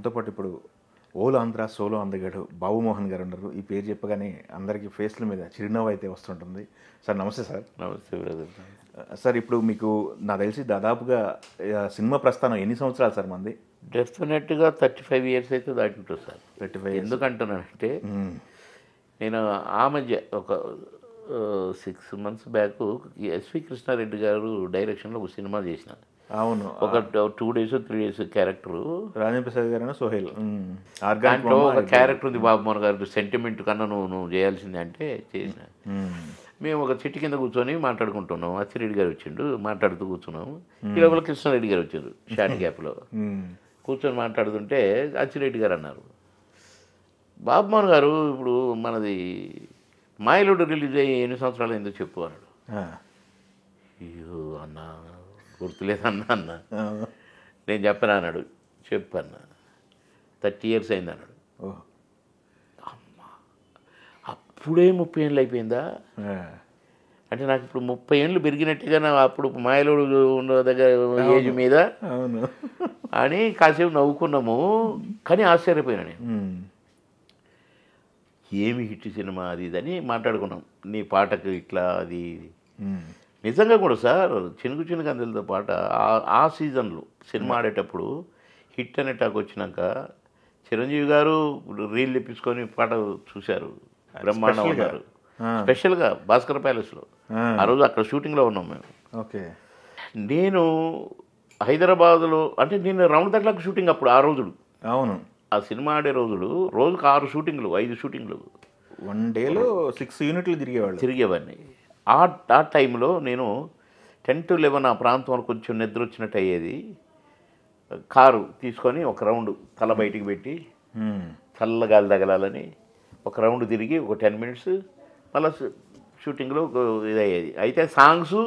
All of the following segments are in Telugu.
మనతో పాటు ఇప్పుడు ఓల్ ఆంధ్ర సోలో అందగాడు బాబు మోహన్ గారు ఉన్నారు. ఈ పేరు చెప్పగానే అందరికీ ఫేస్ల మీద చిరునవ్వు అయితే వస్తుంటుంది. సార్ నమస్తే సార్. నమస్తే బ్రదర్. సార్ ఇప్పుడు మీకు నాకు తెలిసి దాదాపుగా సినిమా ప్రస్థానం ఎన్ని సంవత్సరాలు సార్ మంది? డెఫినెట్గా 35 ఇయర్స్ అయితే దాటింటుంది సార్. 35 ఎందుకంటున్నానంటే నేను ఆ మధ్య ఒక 6 months బ్యాక్ ఎస్వి కృష్ణారెడ్డి గారు డైరెక్షన్లో ఒక సినిమా చేసిన. అవును, ఒక 2 days 3 days character Rajendra Prasad గారు సోహెల్ దాంట్లో ఒక క్యారెక్టర్ ఉంది. బాబు మోహన్ గారు సెంటిమెంట్ కన్నా నువ్వు చేయాల్సిందే అంటే చేసిన. మేము ఒక చెట్టు కింద కూర్చొని మాట్లాడుకుంటున్నాం. అచ్చిరెడ్డి గారు వచ్చిండు, మాట్లాడుతూ కూర్చున్నాము. ఈ లోపల కృష్ణారెడ్డి గారు వచ్చారు షార్ట్ గ్యాప్లో. కూర్చొని మాట్లాడుతుంటే అచ్చిరెడ్డి గారు అన్నారు, బాబు మోహన్ గారు ఇప్పుడు మనది మాయలోడు రిలీజ్ అయ్యి ఎన్ని సంవత్సరాలు అయిందో చెప్పు అన్నాడు. అయ్యో అన్న గుర్తులేదన్నా అన్న. నేను చెప్పను అన్నాడు. చెప్పన్నా 30 years అయింది అన్నాడు. అమ్మ అప్పుడే 30 ఏళ్ళు అయిపోయిందా అంటే నాకు ఇప్పుడు 30 ఏళ్ళు పెరిగినట్టుగా నా అప్పుడు మాయలోడు ఉన్న దగ్గర ఏజ్ మీద అని కాసేపు నవ్వుకున్నాము. కానీ ఆశ్చర్యపోయినా నేను. ఏమి హిట్ సినిమా అది ఇదని మాట్లాడుకున్నాం. నీ పాటకు ఇట్లా అది నిజంగా కూడా సార్ చినుకు చినుకు అందరితో పాట ఆ సీజన్లో సినిమా ఆడేటప్పుడు హిట్ అనే టాక్ వచ్చినాక చిరంజీవి గారు రీల్ తెప్పించుకొని పాట చూశారు. బ్రహ్మాండం ఉన్నారు. స్పెషల్గా భాస్కర్ ప్యాలెస్లో ఆ రోజు అక్కడ షూటింగ్లో ఉన్నాం మేము. ఓకే. నేను హైదరాబాద్లో అంటే నేను రౌండ్ దట్లకు షూటింగ్ అప్పుడు ఆ రోజులు. అవును, ఆ సినిమా ఆడే రోజులు రోజుకు 6 షూటింగ్లు 5 షూటింగ్లు 1 dayలో 6 యూనిట్లు తిరిగేవాడిని. ఆ టైంలో నేను 10 to 11 ఆ ప్రాంతంలో కొంచెం నిద్ర వచ్చినట్టు అయ్యేది. కారు తీసుకొని ఒక రౌండ్ తల బయటికి పెట్టి చల్లగాలి తగలాలని ఒక రౌండ్ తిరిగి ఒక 10 minutes మళ్ళీ షూటింగ్లో ఇది అయ్యేది. అయితే సాంగ్స్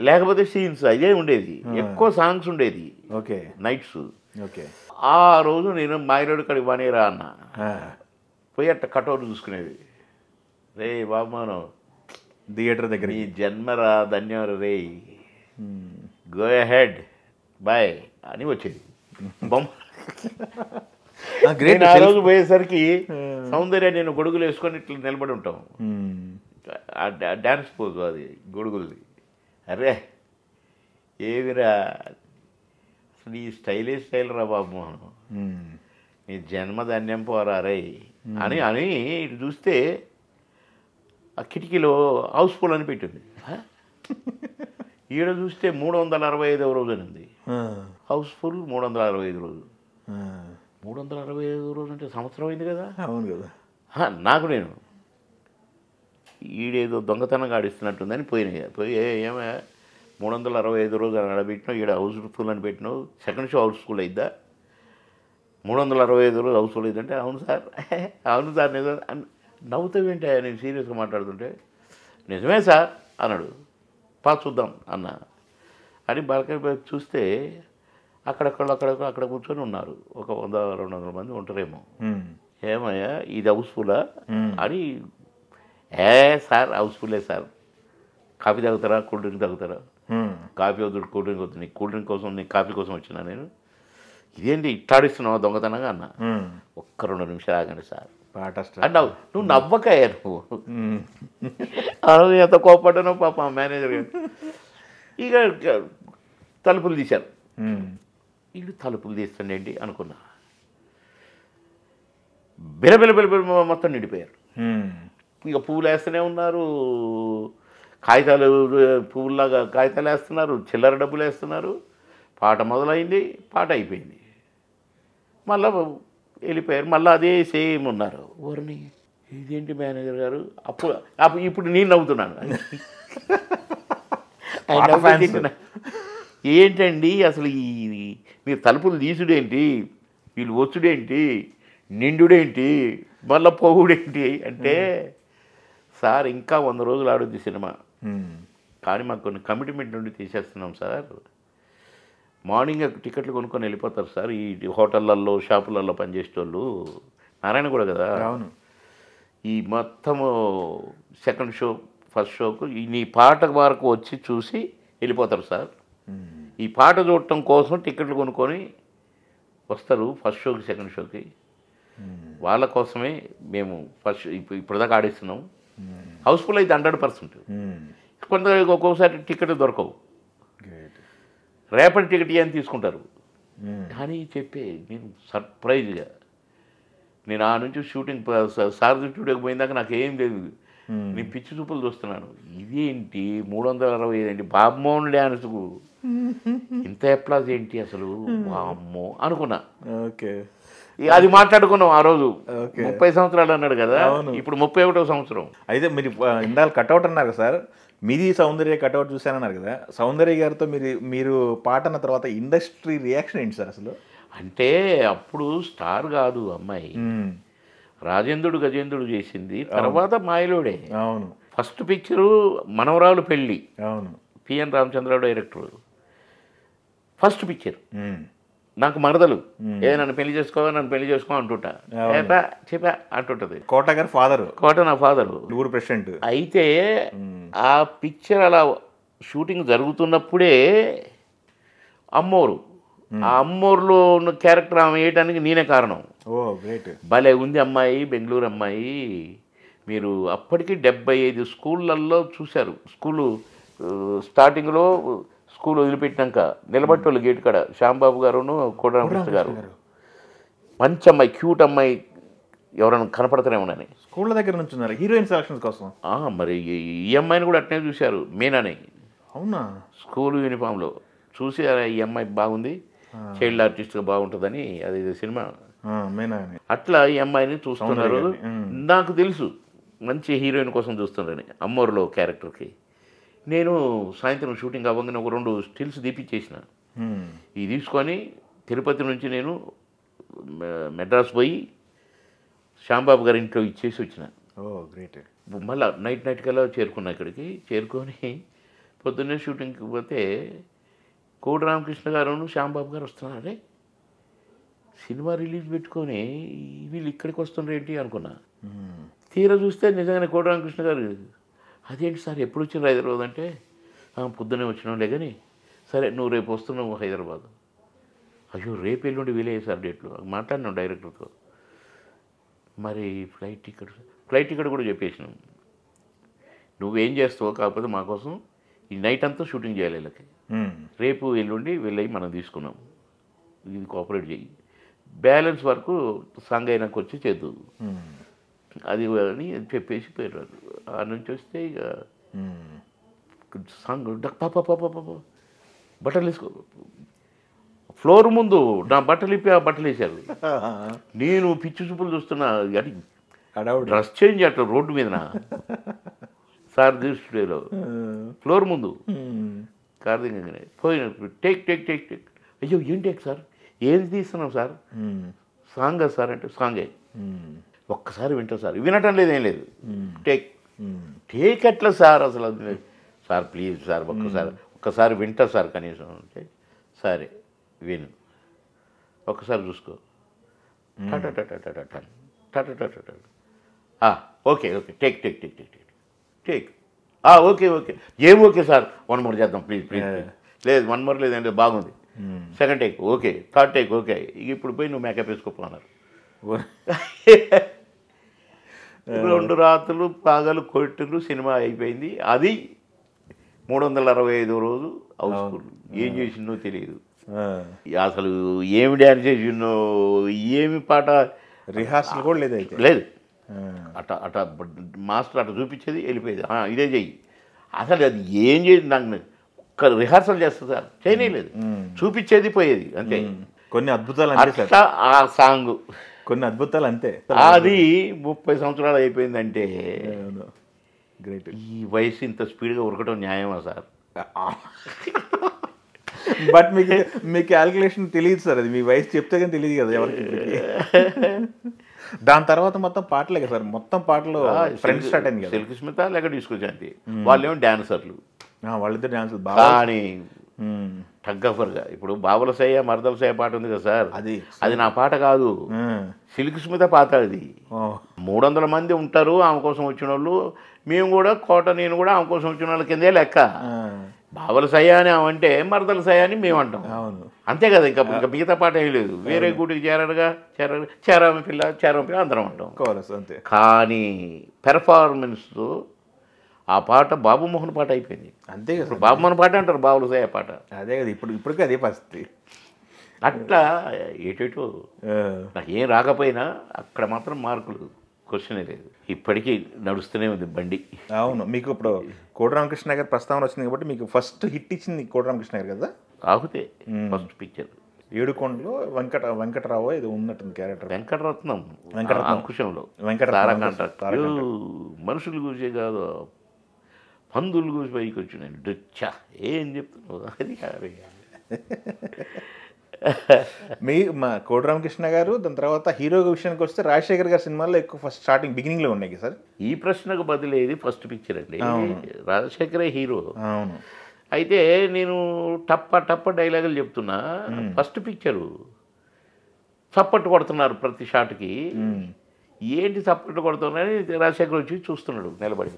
లేకపోతే సీన్స్ అదే ఉండేది. ఎక్కువ సాంగ్స్ ఉండేది. ఓకే. నైట్స్. ఓకే. ఆ రోజు నేను మాయరోడు కడికి బానేరా అన్న పోయి అట్ట కటౌట్ చూసుకునేది. రే బాబు మనం థియేటర్ దగ్గర ఈ జన్మరా ధన్యవాద రే గో హెడ్ బాయ్ అని వచ్చేది బొమ్మ. ఆ రోజు పోయేసరికి సౌందర్య నేను గొడుగులు వేసుకొని ఇట్లా నిలబడి ఉంటాం. డ్యాన్స్ పోజు అది గొడుగులది. అరే ఏవిరా అసలు ఈ స్టైల్ రా బాబు మోహన్, నీ జన్మధన్యం పోరా రే అని అని ఇటు చూస్తే ఆ కిటికీలో హౌస్ఫుల్ అని పెట్టింది. ఈడ చూస్తే 365వ రోజు అని ఉంది. హౌస్ఫుల్ 365 రోజు. 365 రోజు అంటే సంవత్సరం అయింది కదా. అవును కదా. నాకు నేను ఈడేదో దొంగతనంగా ఆడిస్తున్నట్టుందని పోయి ఏమే 365 రోజు అని ఆడబెట్టినావు, ఈడ హౌస్ఫుల్ అని పెట్టినావు, సెకండ్ షో హౌస్ఫుల్ అయిద్దా, 365 రోజు హౌస్ఫుల్ అయిందంటే అవును సార్ అవును సార్ నిజం నవ్వుతావేంటి నేను సీరియస్గా మాట్లాడుతుంటే. నిజమే సార్ అన్నాడు. చూద్దాం అన్న అని బాల్కనీ చూస్తే అక్కడ కూర్చొని ఉన్నారు. ఒక 100-200 మంది ఉంటారేమో. ఏమయ్యా ఇది హౌస్ఫుల్లా అని. సార్ హౌస్ఫుల్లే సార్. కాఫీ తాగుతారా, కూల్ డ్రింక్ తాగుతారా? కాఫీ వద్దు, కూల్ డ్రింక్ వద్దు. నీకు కూల్ డ్రింక్ కోసం నీకు కాఫీ కోసం వచ్చినా నేను. ఇదేంటి ఇట్లాడిస్తున్నావా దొంగతనంగా అన్న. ఒక్క 2 నిమిషాలు ఆగండి సార్ అన్నావు. నువ్వు నవ్వకాయ నువ్వు. ఎంత కోపడ్డానో పాప మేనేజర్ గారు. ఇక తలుపులు తీశారు. వీళ్ళు తలుపులు తీస్తాండి అనుకున్నా. బిలబిల మొత్తం నిండిపోయారు. ఇక పువ్వులు వేస్తూనే ఉన్నారు, కాగితాలు పువ్వులాగా కాగితాలు వేస్తున్నారు, చిల్లర డబ్బులు వేస్తున్నారు. పాట మొదలైంది, పాట అయిపోయింది, మళ్ళా వెళ్ళిపోయారు. మళ్ళీ అదే సేమ్ ఉన్నారు. ఎవరిని ఇదేంటి మేనేజర్ గారు ఇప్పుడు నేను నవ్వుతున్నాను. ఏంటండి అసలు ఈ మీరు తలుపులు తీసుడేంటి, వీళ్ళు వచ్చుడేంటి, నిండుడేంటి, మళ్ళీ పోవుడేంటి అంటే, సార్ ఇంకా 100 రోజులు ఆడొద్ది సినిమా, కానీ మాకు కొన్ని కమిట్మెంట్ నుండి తీసేస్తున్నాం సార్. మార్నింగ్ టికెట్లు కొనుక్కొని వెళ్ళిపోతారు సార్ ఈ హోటళ్ళల్లో షాపులలో పనిచేసేటోళ్ళు. నారాయణ కూడా కదా. అవును. ఈ మొత్తము సెకండ్ షో ఫస్ట్ షోకు నీ పాట వరకు వచ్చి చూసి వెళ్ళిపోతారు సార్. ఈ పాట చూడటం కోసం టికెట్లు కొనుక్కొని వస్తారు ఫస్ట్ షోకి సెకండ్ షోకి. వాళ్ళ కోసమే మేము ఫస్ట్ ఇప్పటిదాకా ఆడిస్తున్నాం. హౌస్ఫుల్ అయితే 100%. కొంత ఒక్కొక్కసారి టికెట్ దొరకవు, రేపటి టికెట్ అని తీసుకుంటారు. కానీ చెప్పే నేను సర్ప్రైజ్గా నేను ఆ నుంచి షూటింగ్ సారథి స్టూడియోకి పోయిందాక నాకు ఏం లేదు. నేను పిచ్చి చూపులు చూస్తున్నాను, ఇదేంటి 365 ఏంటి బాబుమోహన్ డ్యాన్స్కు ఇంత ఎప్లాజ్ ఏంటి అసలు అమ్మో అనుకున్నా. ఓకే, అది మాట్లాడుకున్నాం ఆ రోజు. 30 సంవత్సరాలు అన్నాడు కదా, ఇప్పుడు 31వ సంవత్సరం. అయితే మీరు ఇందాక కట్అవుట్ అన్నారు కదా సార్, మీది సౌందర్య కట్అవుట్ చూశానన్నారు కదా, సౌందర్య గారితో మీరు పాట అన్న తర్వాత ఇండస్ట్రీ రియాక్షన్ ఏంటి సార్ అసలు? అంటే అప్పుడు స్టార్ కాదు అమ్మాయి, రాజేంద్రుడు గజేంద్రుడు చేసింది, తర్వాత మాయలోడే. అవును, ఫస్ట్ పిక్చరు మనవరాలు పెళ్ళి. అవును, P N Ramachandra Rao director. First picture నాకు మరదలు నన్ను పెళ్లి చేసుకో అంటుంటా, చెప్పా అంటుంటది. కోట గారు ఫాదరు, కోట నా ఫాదరు, ఊరు ప్రెసిడెంట్. అయితే ఆ పిక్చర్ అలా షూటింగ్ జరుగుతున్నప్పుడే అమ్మోరు, ఆ అమ్మోరులో ఉన్న క్యారెక్టర్ ఆమె వేయటానికి నేనే కారణం. ఓ గ్రేట్, భలే ఉంది అమ్మాయి, బెంగళూరు అమ్మాయి. మీరు అప్పటికి 75 స్కూళ్ళల్లో చూశారు. స్కూలు స్టార్టింగ్లో స్కూల్ వదిలిపెట్టినాక నిలబట్టోళ్ళు గేట్ కాడ శ్యాంబాబు గారును కోటరామకృష్ణ గారు. మంచి అమ్మాయి, క్యూట్ అమ్మాయి, ఎవరైనా కనపడతారేమోనని స్కూళ్ళ దగ్గర నుంచి ఉన్నారు హీరోయిన్ సెలక్షన్స్ కోసం. మరి ఈ అమ్మాయిని కూడా అట్నే చూశారు, మీనాని. అవునా? స్కూల్ యూనిఫామ్లో చూసి ఈ అమ్మాయి బాగుంది, చైల్డ్ ఆర్టిస్ట్గా బాగుంటుందని, అది సినిమా అట్లా ఈ అమ్మాయిని చూస్తున్నారు. నాకు తెలుసు మంచి హీరోయిన్ కోసం చూస్తున్నారని అమ్మోరులో క్యారెక్టర్కి. నేను సాయంత్రం షూటింగ్ అవ్వగానే ఒక 2 స్టిల్స్ తీపిచ్చేసిన. ఇది తీసుకొని తిరుపతి నుంచి నేను మెడ్రాస్ పోయి శ్యాంబాబు గారి ఇంట్లో ఇచ్చేసి వచ్చిన. గ్రేట్. మళ్ళీ నైట్ కల్లా చేరుకున్నా ఇక్కడికి. చేరుకొని పొద్దున్నే షూటింగ్కి పోతే కోడి రామకృష్ణ గారు శ్యాంబాబు గారు వస్తున్నారే, సినిమా రిలీజ్ పెట్టుకొని వీళ్ళు ఇక్కడికి వస్తుండ్రు ఏంటి అనుకున్నా. తీరా చూస్తే నిజంగానే కోడి రామకృష్ణ గారు, అదేంటి సార్ ఎప్పుడు వచ్చిన హైదరాబాద్ అంటే, పొద్దున్నే వచ్చినాంలే కానీ, సరే నువ్వు రేపు వస్తున్నావు హైదరాబాద్. అయ్యో రేపు ఎల్లుండి వీలే సార్ డేట్లు మాట్లాడినాం డైరెక్టర్తో. మరి ఫ్లైట్ టికెట్ కూడా చెప్పేసినాం. నువ్వేం చేస్తావో కాకపోతే మా కోసం ఈ నైట్ అంతా షూటింగ్ చేయాలి వీళ్ళకి, రేపు ఎల్లుండి వెళ్ళి మనం తీసుకున్నాం, ఇది కోఆపరేట్ చేయి, బ్యాలెన్స్ వరకు సాంగ్ అయినాక వచ్చి చేద్దు అది అని చెప్పేసి పోయారు. ఆ నుంచి వస్తే ఇక సాంగ్ బట్టలు వేసుకో, ఫ్లోర్ ముందు నా బట్టలు ఇప్పి ఆ బట్టలు వేసారు. నేను పిచ్చి చూపులు చూస్తున్నా, అది డ్రెస్ చేంజ్ అట్లా రోడ్డు మీద సార్ స్టూడియోలో ఫ్లోర్ ముందు కార్ దిగగానే పోయిన టేక్. అయ్యో ఏం టేక్ సార్, ఏది తీస్తున్నాం సార్, సాంగ్ సార్ అంటే సాంగే, ఒక్కసారి వింటా సార్, వినటం లేదు ఏం లేదు, టేక్ ఎట్లా సార్ అసలు, అది సార్ ప్లీజ్ సార్ ఒక్కసారి వింటా సార్ కనీసం అంటే, సరే విను ఒక్కసారి చూసుకో, ఓకే టేక్ ఓకే ఏం ఓకే సార్, 1 more చేద్దాం ప్లీజ్ లేదు 1 more లేదంటే బాగుంది, second take okay, third take okay, ఇప్పుడు పోయి నువ్వు మేకప్ వేసుకోపో అన్నారు. 2 రాత్రులు పాగలు కొట్టిండ్రు, సినిమా అయిపోయింది. అది 365వ రోజు హౌస్ఫుల్. ఏం చేసిందో తెలియదు అసలు, ఏమి డ్యాన్స్ చేసిందో, ఏమి పాట, రిహార్సల్ కూడా లేదు. అట మాస్టర్ అట్లా చూపించేది వెళ్ళిపోయేది, ఇదే చెయ్యి, అసలు అది ఏం చేసి నాకు ఒక్క రిహార్సల్ చేస్తా సార్ చేయలేదు, చూపించేది పోయేది అంతే. కొన్ని అద్భుతాలు ఆ సాంగ్, కొన్ని అద్భుతాలు అంతే. అది 30 సంవత్సరాలు అయిపోయిందంటే గ్రేట్. ఈ వయసు ఇంత స్పీడ్గా ఉరకటం న్యాయమా సార్? బట్ మీ క్యాల్కులేషన్ తెలియదు సార్, అది మీ వయసు చెప్తే కానీ తెలియదు కదా ఎవరికి. దాని తర్వాత మొత్తం పాటలే కదా సార్, మొత్తం పాటలు ఫ్రెండ్స్ స్టార్ట్ అయింది కదా, సిల్క్ స్మిత లేక డిస్కో శాంతి, వాళ్ళేమో డాన్సర్లు, వాళ్ళిద్దరు డాన్సులు బాగా. కానీ టగ్గఫర్గా ఇప్పుడు బాబుల సయ్య మరదల సయ్య పాట ఉంది కదా సార్, అది నా పాట కాదు, సిల్క్ స్మిత పాట. అది 300 మంది ఉంటారు ఆమె కోసం వచ్చిన వాళ్ళు, మేము కూడా కోట నేను కూడా ఆమె కోసం వచ్చిన వాళ్ళ కిందే లెక్క. బావల సయ్య అని అంటే మరదల సయ్య అని మేము అంటాం. అవును. అంతే కదా, ఇంకా ఇంకా మిగతా పాట ఏం లేదు. వేరే గూటికి చేరామ పిల్ల అందరం అంటాం. అంతే. కానీ పెర్ఫార్మెన్స్తో ఆ పాట బాబుమోహన్ పాట అయిపోయింది. అంతే కదా, బాబుమోహన్ పాట అంటారు బాబుల సయ్య పాట. అదే కదా, ఇప్పటికీ అదే పరిస్థితి. అట్లా ఏటేటో నాకు ఏం రాకపోయినా అక్కడ మాత్రం మార్కులు క్వశ్చనే లేదు. ఇప్పటికీ నడుస్తూనే ఉంది బండి. అవును. మీకు ఇప్పుడు కోటి రామకృష్ణ గారి ప్రస్తావన వచ్చింది కాబట్టి మీకు ఫస్ట్ హిట్ ఇచ్చింది కోటి రామకృష్ణ గారు కదా. ఆహుతే ఫస్ట్ పిక్చర్. ఏడుకొండలో వెంకటరావు ఇది ఉన్నట్టుంది క్యారెక్టర్. వెంకటరత్నం అంకుశంలో మనుషులు కూర్చే కాదు, పందులు కూర్చి పైకి వచ్చినాను డుచ్చా ఏం చెప్తున్నావు అది కాదు. మా కోటి రామకృష్ణ గారు దాని తర్వాత హీరోగా విషయానికి వస్తే రాజశేఖర్ గారి సినిమాల్లో ఎక్కువ ఫస్ట్ స్టార్టింగ్ బిగినింగ్లో ఉన్నాయి సార్. ఈ ప్రశ్నకు బదిలేది ఫస్ట్ పిక్చర్ అండి. రాజశేఖరే హీరో. అవును. అయితే నేను టప్ప డైలాగులు చెప్తున్నా. ఫస్ట్ పిక్చరు చప్పట్టు కొడుతున్నారు ప్రతి షాట్కి. ఏంటి చప్పట్టు కొడుతున్నారని రాజశేఖర్ వచ్చి చూస్తున్నాడు నిలబడి.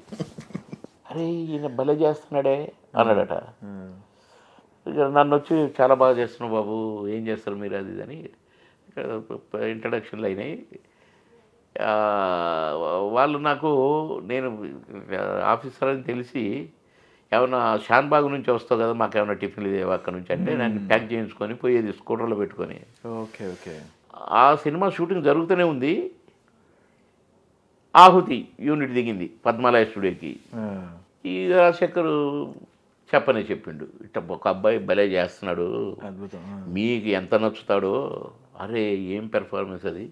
అరే ఈయన భలే చేస్తున్నాడే అన్నాడట. నన్ను వచ్చి చాలా బాగా చేస్తున్నావు బాబు, ఏం చేస్తారు మీరు అది అని ఇంట్రడక్షన్లు అయినాయి. వాళ్ళు నాకు, నేను ఆఫీసర్ అని తెలిసి ఏమన్నా షాన్బాగ్ నుంచి వస్తావు కదా, మాకు ఏమైనా టిఫిన్లు ఇదేవా అక్కడ నుంచి అంటే నన్ను ప్యాక్ చేయించుకొని పోయేది స్కూటర్లో పెట్టుకొని. Okay okay. ఆ సినిమా షూటింగ్ జరుగుతూనే ఉంది. ఆహుతి యూనిట్ దిగింది పద్మాలయ స్టూడియోకి. ఈ రాజశేఖర్ చెప్పిండు, ఇట్లా ఒక అబ్బాయి భలే చేస్తున్నాడు, మీకు ఎంత నచ్చుతాడో. అరే ఏం పెర్ఫార్మెన్స్ అది,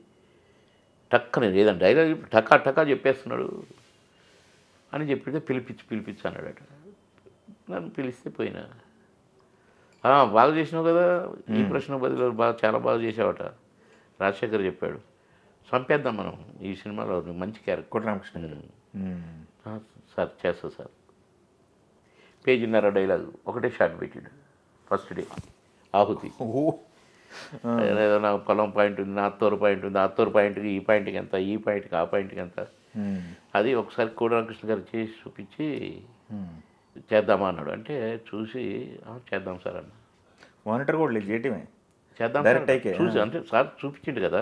టక్కనే ఏదంటే డైలాగ్ టకా చెప్పేస్తున్నాడు అని చెప్పితే పిలిపించి అన్నాడట. నన్ను పిలిస్తే పోయినా. బాగా చేసినావు కదా, ఈ ప్రశ్న బదులు చాలా బాగా చేసావట. రాజశేఖర్ చెప్పాడు, చంపేద్దాం మనం ఈ సినిమాలో మంచి క్యారెక్టర్. కోటి రామకృష్ణ గారు సార్ చేస్తా సార్. పేజీన్నర డైలాగ్ ఒకటే షాట్ పెట్టాడు ఫస్ట్ డే. ఆహుతి ఏదో నా పొలం పాయింట్ ఉంది, నా అత్తూరు పాయింట్ ఉంది, అత్తూరు పాయింట్కి ఈ పాయింట్కి ఎంత, ఈ పాయింట్కి ఆ పాయింట్కి ఎంత, అది ఒకసారి కోటి రామకృష్ణ గారు చేసి చూపించి చేద్దామా అన్నాడు. అంటే చూసి చేద్దాం సార్ అన్న. మానిటర్ కూడా లేదు, చేయటమే చేద్దాం చూసి, అంటే సార్ చూపించిండు కదా,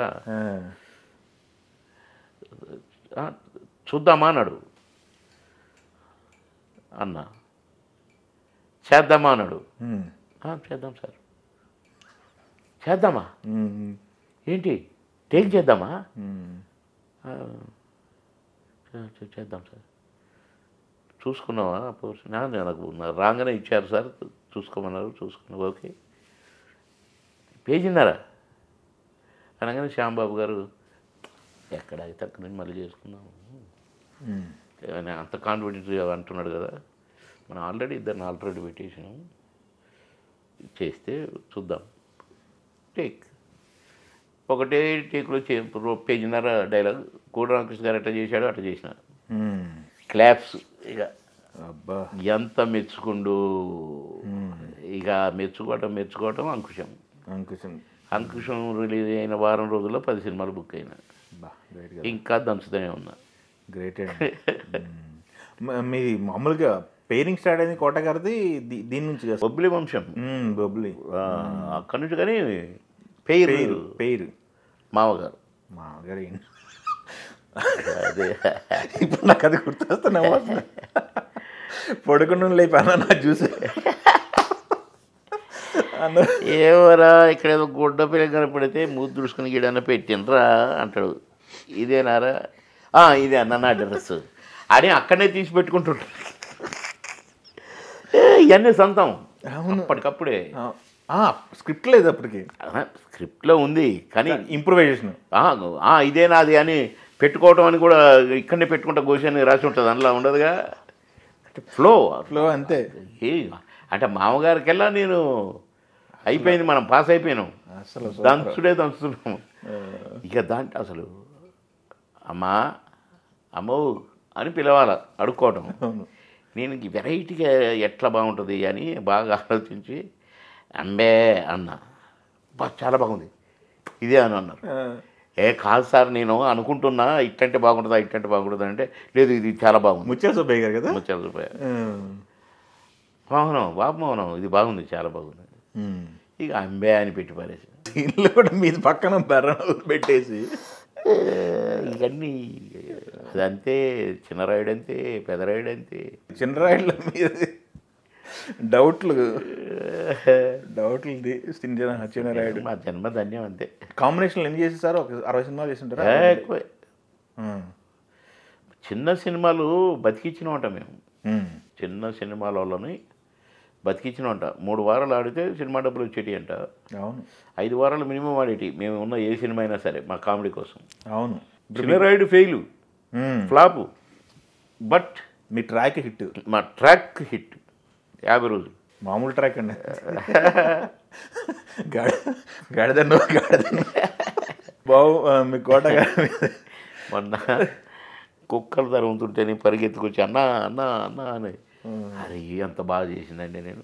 చూద్దామా అన్నాడు. అన్న చేద్దామా అన్నాడు. చేద్దాం సార్. చేద్దామా ఏంటి, టేక్ చేద్దామా? చేద్దాం సార్. చూసుకున్నావా? నాకు రాగానే ఇచ్చారు సార్, చూసుకోమన్నారు, చూసుకున్నావు. ఓకే. పేజీన్నారా అనగానే శ్యాంబాబు గారు, ఎక్కడ అయితే అక్కడి నుంచి మళ్ళీ చేసుకున్నాము అంత కాన్ఫిడెంట్గా అంటున్నాడు కదా, మనం ఆల్రెడీ ఇద్దరిని ఆల్రెడీ పెట్టేసాం, చేస్తే చూద్దాం. టేక్ ఒకటే టేక్లో పేజీన్నర డైలాగ్. కోటి రామకృష్ణ గారు ఎట్లా చేశాడో అట్లా చేసిన. క్లాప్స్ ఇక ఎంత మెచ్చుకుండు. ఇక మెచ్చుకోవటం అంకుశం రిలీజ్ అయిన వారం రోజుల్లో 10 సినిమాలు బుక్ అయినా. ఇంకా దంచుతూనే ఉన్నా. గ్రేట్ అండి. మీ మామూలుగా పేరింగ్ స్టార్ట్ అయింది కోట గారిది దీని నుంచి, బొబ్బిలి వంశం. బొబ్బిలి అక్కడి నుంచి. కానీ పేరు మామగారు అదే ఇప్పుడు నాకు అది గుర్తొస్తున్నా. పొడుకున్న లేపా నా చూసే ఏవరా ఇక్కడ ఏదో గుడ్డ పిల్ల కనపడితే మూడు దృష్కుని గిడన్న పెట్టినరా అంటాడు. ఇదేనారా? ఇదే అన్న నా డ్రెస్ అని అక్కడనే తీసి పెట్టుకుంటుంటాడు. ఇవన్నీ సొంతం. అప్పటికప్పుడే స్క్రిప్ట్ లేదు అప్పటికి. స్క్రిప్ట్లో ఉంది కానీ ఇంప్రూవైజేషన్. ఇదే నాది అని పెట్టుకోవటం అని కూడా ఇక్కడనే పెట్టుకుంటా గోషని రాసి ఉంటుంది, అందులో ఉండదుగా. ఫ్లో అంతే. అంటే మామగారికెల్లా నేను అయిపోయింది, మనం పాస్ అయిపోయినాం, అసలు దంచుతున్నాము. ఇక దాంట్లో అసలు అమ్మో అని పిలవాలి, అడుక్కోవటం. నేను వెరైటీగా ఎట్లా బాగుంటుంది అని బాగా ఆలోచించి అంబే అన్నా. చాలా బాగుంది ఇదే అని అన్నారు. కాదు సార్ నేను అనుకుంటున్నా ఇట్టంటే బాగుంటుందా అంటే లేదు ఇది చాలా బాగుంది. ముత్యాల సుబ్బయ్య గారు కదా. ముత్యాల సుబ్బయ్య మౌనం బాబు మౌనం ఇది బాగుంది, చాలా బాగుంది. ఇక అంబే అని పెట్టి పారేసి సీన్లో కూడా మీది పక్కన బర్రను పెట్టేసి ఇవన్నీ అదంతే. చిన్న రాయుడు అంతే, పెద్ద రాయుడు అంతే. చిన్నరాయిడ్ల మీద డౌట్లు చిన్నరాయుడు. మా జన్మ ధన్యం అంతే. కాంబినేషన్లు ఎన్ని చేసేసారు? ఒక 60 సినిమాలు చేసింటారా? ఎక్కువే. చిన్న సినిమాలు బతికించినమాట మేము. చిన్న సినిమాలని బతికించినమాట. 3 వారాలు ఆడితే సినిమా డబ్బులు వచ్చేటి అంట. అవును. 5 వారాలు మినిమం ఆడేటి మేము ఉన్న ఏ సినిమా అయినా సరే మా కామెడీ కోసం. అవును. Chinnarayudu fail, flop, but me track hit. మా ట్రాక్ హిట్ 50 రోజులు. మామూలు ట్రాక్ అండి. గాడిద బాబు మీ కోట మొన్న కుక్కలు తరుగుతుంటే నేను పరిగెత్తుకొచ్చి అన్నా అన్నా అన్నా అని. అరే అంత బాగా చేసిందండి నేను.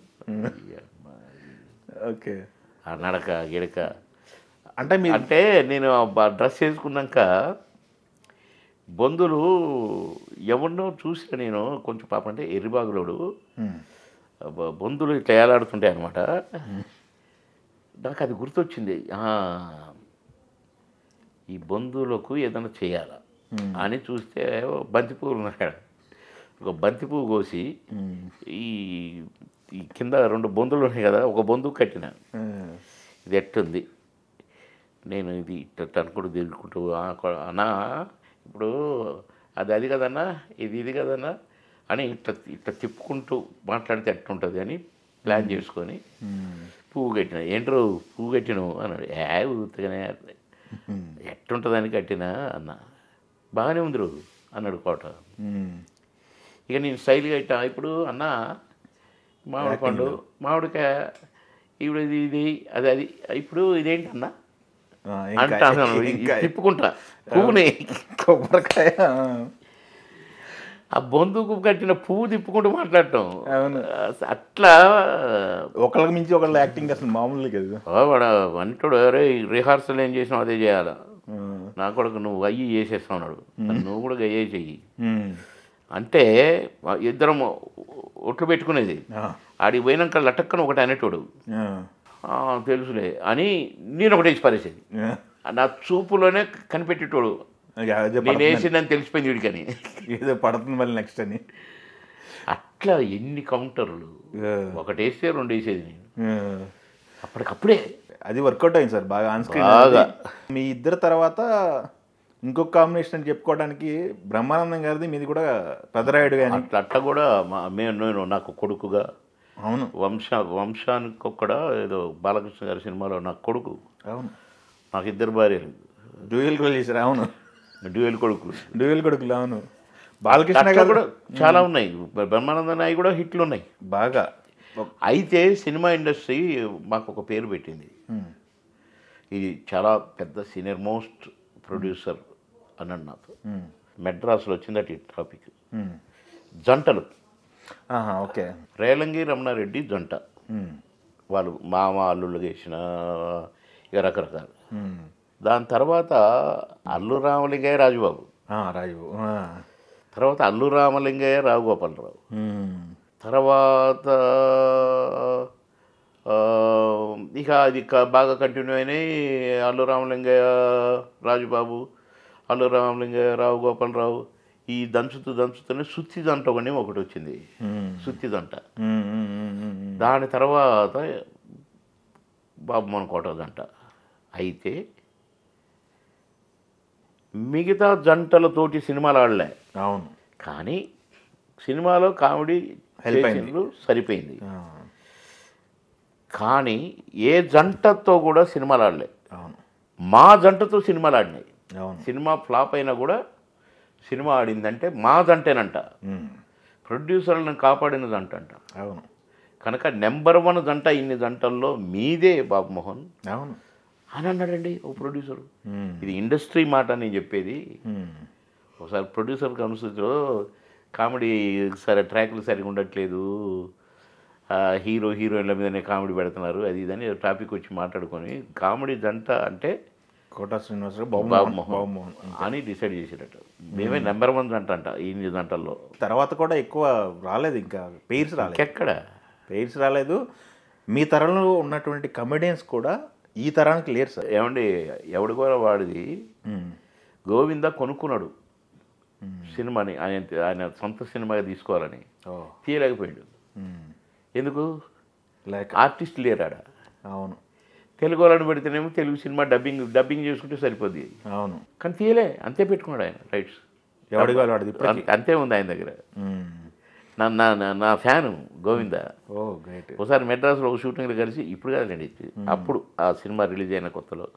ఓకే. ఆ నడక గిడక అంటే అంటే నేను డ్రెస్ వేసుకున్నాక బంధువులు ఎవరినో చూసిన నేను కొంచెం పాపం అంటే ఎర్రిబాగులోడు బంధువులు ఇట్లా ఏలాడుతుంటాయి అనమాట. నాకు అది గుర్తొచ్చింది, ఈ బంధువులకు ఏదైనా చేయాలా అని చూస్తే బంతిపువ్వులు ఉన్నాడు. ఒక బంతిపువ్వు కోసి ఈ కింద 2 బొందులు ఉన్నాయి కదా, ఒక బొందుకు కట్టిన. ఇది ఎట్టుంది నేను ఇది ఇట్ట అనుకుంటూ తిరుగుకుంటూ అన్నా ఇప్పుడు అది కదన్నా ఇది కదన్నా అని ఇట్లా తిప్పుకుంటూ మాట్లాడితే ఎట్టుంటుంది అని ప్లాన్ చేసుకొని పువ్వు కట్టిన. ఏంట్రో పువ్వు కట్టినావు అన్నాడు. ఊతగానే ఎట్టుంటుందని కట్టినా అన్న. బాగానే ఉంది రోజు అన్నాడు కోట. ఇక నేను స్టైల్గా ఇట్టా. ఇప్పుడు అన్న మామిడి పండు మామిడికాయ ఇప్పుడు ఇది అది ఇప్పుడు ఇదేంటి అన్న అంటాను. తిప్పుకుంటా పువ్వుని కొబ్బరికాయ ఆ బొందుకు కట్టిన పువ్వు తిప్పుకుంటూ మాట్లాడటం. అట్లా ఒకళ్ళకి మించి ఒకళ్ళు యాక్టింగ్ అసలు మామూలు కదా. వాడు అంటాడు, అరే రిహార్సల్ ఏం చేసినావు అదే చేయాలా, నా కొడుకు నువ్వు అయ్యి చేసేస్తావు అన్నాడు. నువ్వు కూడా అయ్యే చెయ్యి అంటే ఇద్దరం ఒట్లు పెట్టుకునేది. ఆడికి పోయినాక లటక్కన ఒకటి అనేటోడు తెలుసులే అని నేను ఒకటి వేసి పారేసేది. నా చూపులోనే కనిపెట్టేటోడు నేను వేసిందని తెలిసిపోయింది వీడికని, ఏదో పడుతుంది మళ్ళీ నెక్స్ట్ అని. అట్లా ఎన్ని కౌంటర్లు, ఒకటి వేస్తే 2 వేసేది నేను అప్పటికప్పుడే. అది వర్కౌట్ అయింది సార్ బాగా ఆన్ స్క్రీన్. మీ ఇద్దరు తర్వాత ఇంకొక కాంబినేషన్ అని చెప్పుకోవడానికి బ్రహ్మానందం గారిది మీది కూడా పెదరాయుడు కానీ అట్లా కూడా నేను నాకు కొడుకుగా. అవును. వంశానికి కూడా ఏదో బాలకృష్ణ గారి సినిమాలో నాకు కొడుకు. అవును. నాకు 2 భార్యలు. డ్యూయల్ రోల్ చేశారు. అవును. డ్యూయల్ కొడుకులు. అవును. బాలకృష్ణ గారు కూడా చాలా ఉన్నాయి. బ్రహ్మానందం అవి కూడా హిట్లు ఉన్నాయి బాగా. అయితే సినిమా ఇండస్ట్రీ మాకు ఒక పేరు పెట్టింది. ఇది చాలా పెద్ద సీనియర్ మోస్ట్ ప్రొడ్యూసర్ అన్నాడు నాతో. మెడ్రాస్లో వచ్చిందట ఈ టాపిక్. జంటలు. ఓకే. రేలంగి రమణారెడ్డి జంట, వాళ్ళు మామ అల్లుళ్ళు చేసిన ఇక రకరకాలు. దాని తర్వాత అల్లు రామలింగయ్య రాజుబాబు, తర్వాత అల్లు రామలింగయ్య రావుగోపాలరావు, తర్వాత ఇక అది బాగా కంటిన్యూ అయినాయి. అల్లు రామలింగయ్య రాజుబాబు, అల్లు రామలింగయ్య రావుగోపాలరావు. ఈ దంచుతూనే సుత్తి దంట ఒకటి వచ్చింది, సుత్తి దంట. దాని తర్వాత బాబు మన కోట దంట. అయితే మిగతా జంటలతోటి సినిమాలు ఆడలే. అవును. కానీ సినిమాలో కామెడీ సరిపోయింది. కానీ ఏ జంటతో కూడా సినిమాలు ఆడలే. అవును. మా జంటతో సినిమాలు ఆడినాయి. అవును. సినిమా ఫ్లాప్ అయినా కూడా సినిమా ఆడిందంటే మా జంటేనంట. ప్రొడ్యూసర్లను కాపాడిన జంట అంట. అవును. కనుక నెంబర్ 1 జంట ఇన్ని జంటల్లో మీదే బాబు మోహన్. అవును అని అన్నాడండి ఓ ప్రొడ్యూసరు. ఇది ఇండస్ట్రీ మాట నేను చెప్పేది. ఒకసారి ప్రొడ్యూసర్ కనుసూతిలో కామెడీ సరే ట్రాక్లు సరిగా ఉండట్లేదు, హీరోయిన్ల మీదనే కామెడీ పెడుతున్నారు అది ఇదని టాపిక్ వచ్చి మాట్లాడుకొని కామెడీ జంట అంటే కోట శ్రీనివాసరావు బాబు మోహన్ అని డిసైడ్ చేసేటట్టు. మేమే నెంబర్ 1 జంట అంట ఇన్ని జంటల్లో. తర్వాత కూడా ఎక్కువ రాలేదు, ఇంకా పేర్స్ రాలేదు. ఎక్కడ పెయిర్స్ రాలేదు. మీ తరంలో ఉన్నటువంటి కమెడియన్స్ కూడా ఈ తరానికి లేరు సార్. ఏమండి ఎవడు కూడా వాడిది గోవింద కొనుక్కున్నాడు సినిమాని, ఆయన సొంత సినిమాగా తీసుకోవాలని తీయలేకపోయాడు. ఎందుకు? లైక్ ఆర్టిస్ట్ లేరాడా. అవును, తెలుగు వాళ్ళని పెడితేనేమో తెలుగు సినిమా డబ్బింగ్ చేసుకుంటే సరిపోద్ది. అవును, కానీ తీయలే, అంతే పెట్టుకున్నాడు ఆయన రైట్స్. ఎవడిగా వాడిది అంతే ఉంది ఆయన దగ్గర. నా ఫ్యాను గోవింద. ఓ గ్రేట్. ఒకసారి మెడ్రాస్లో ఒక షూటింగ్లో కలిసి, ఇప్పుడు కాదండి అప్పుడు ఆ సినిమా రిలీజ్ అయిన కొత్తలో,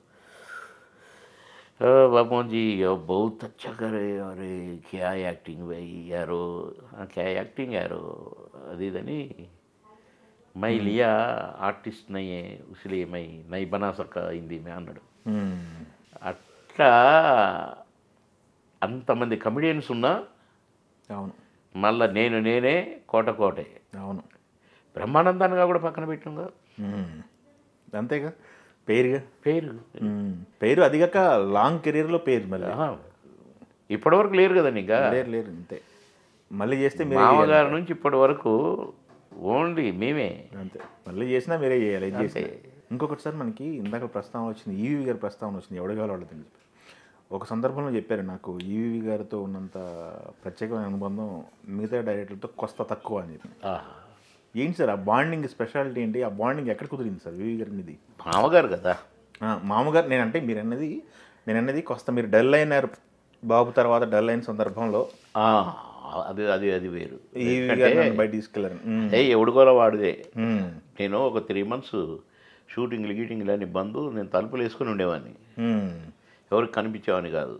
बाबू जी बहुत अच्छा करे, अरे क्या एक्टिंग भाई यारो, क्या एक्टिंग यारो अदीదని मैं लिया आर्टिस्ट नहीं है इसलिए मैं नहीं बना सका हिंदी में అన్నాడు. అట్లా అంతమంది కమెడియన్స్ ఉన్నా అవును, మళ్ళీ నేనే కోటే. అవును, బ్రహ్మానందాన్ని కూడా పక్కన పెట్టింగా, అంతేగా పేరు అదిగాక లాంగ్ కెరీర్లో పేరు మళ్ళీ ఇప్పటివరకు లేరు కదండి, ఇంకా లేరు అంతే. మళ్ళీ చేస్తే మామగారి నుంచి ఇప్పటి వరకు ఓన్లీ మేమే, అంతే. మళ్ళీ చేసినా మీరే చేయాలి. చేస్తే ఇంకొకటి సార్, మనకి ఇందాక ప్రస్తావన వచ్చింది, ఈవీవి గారి ప్రస్తావన వచ్చింది, ఎవడు కావాలి వాళ్ళది. ఒక సందర్భంలో చెప్పారు నాకు, ఈవీవి గారితో ఉన్నంత ప్రత్యేకమైన అనుబంధం మిగతా డైరెక్టర్లతో కొస్త తక్కువ అని చెప్పి. ఏంటి సార్ ఆ బాండింగ్ స్పెషాలిటీ ఏంటి? ఆ బాండింగ్ ఎక్కడ కుదిరింది సార్ ఈవీవి గారి మీది? మామగారు కదా. మామగారు నేనంటే నేను అన్నది కొస్త మీరు డల్ అయినారు బాబు, తర్వాత డల్ అయిన సందర్భంలో అది వేరు. బయట తీసుకెళ్ళారు. ఎవడుకోరా వాడిదే. నేను ఒక 3 months గీటింగ్లు అని బంధు, నేను తలుపులు వేసుకుని ఉండేవాడిని, ఎవరికి కనిపించేవాడిని కాదు.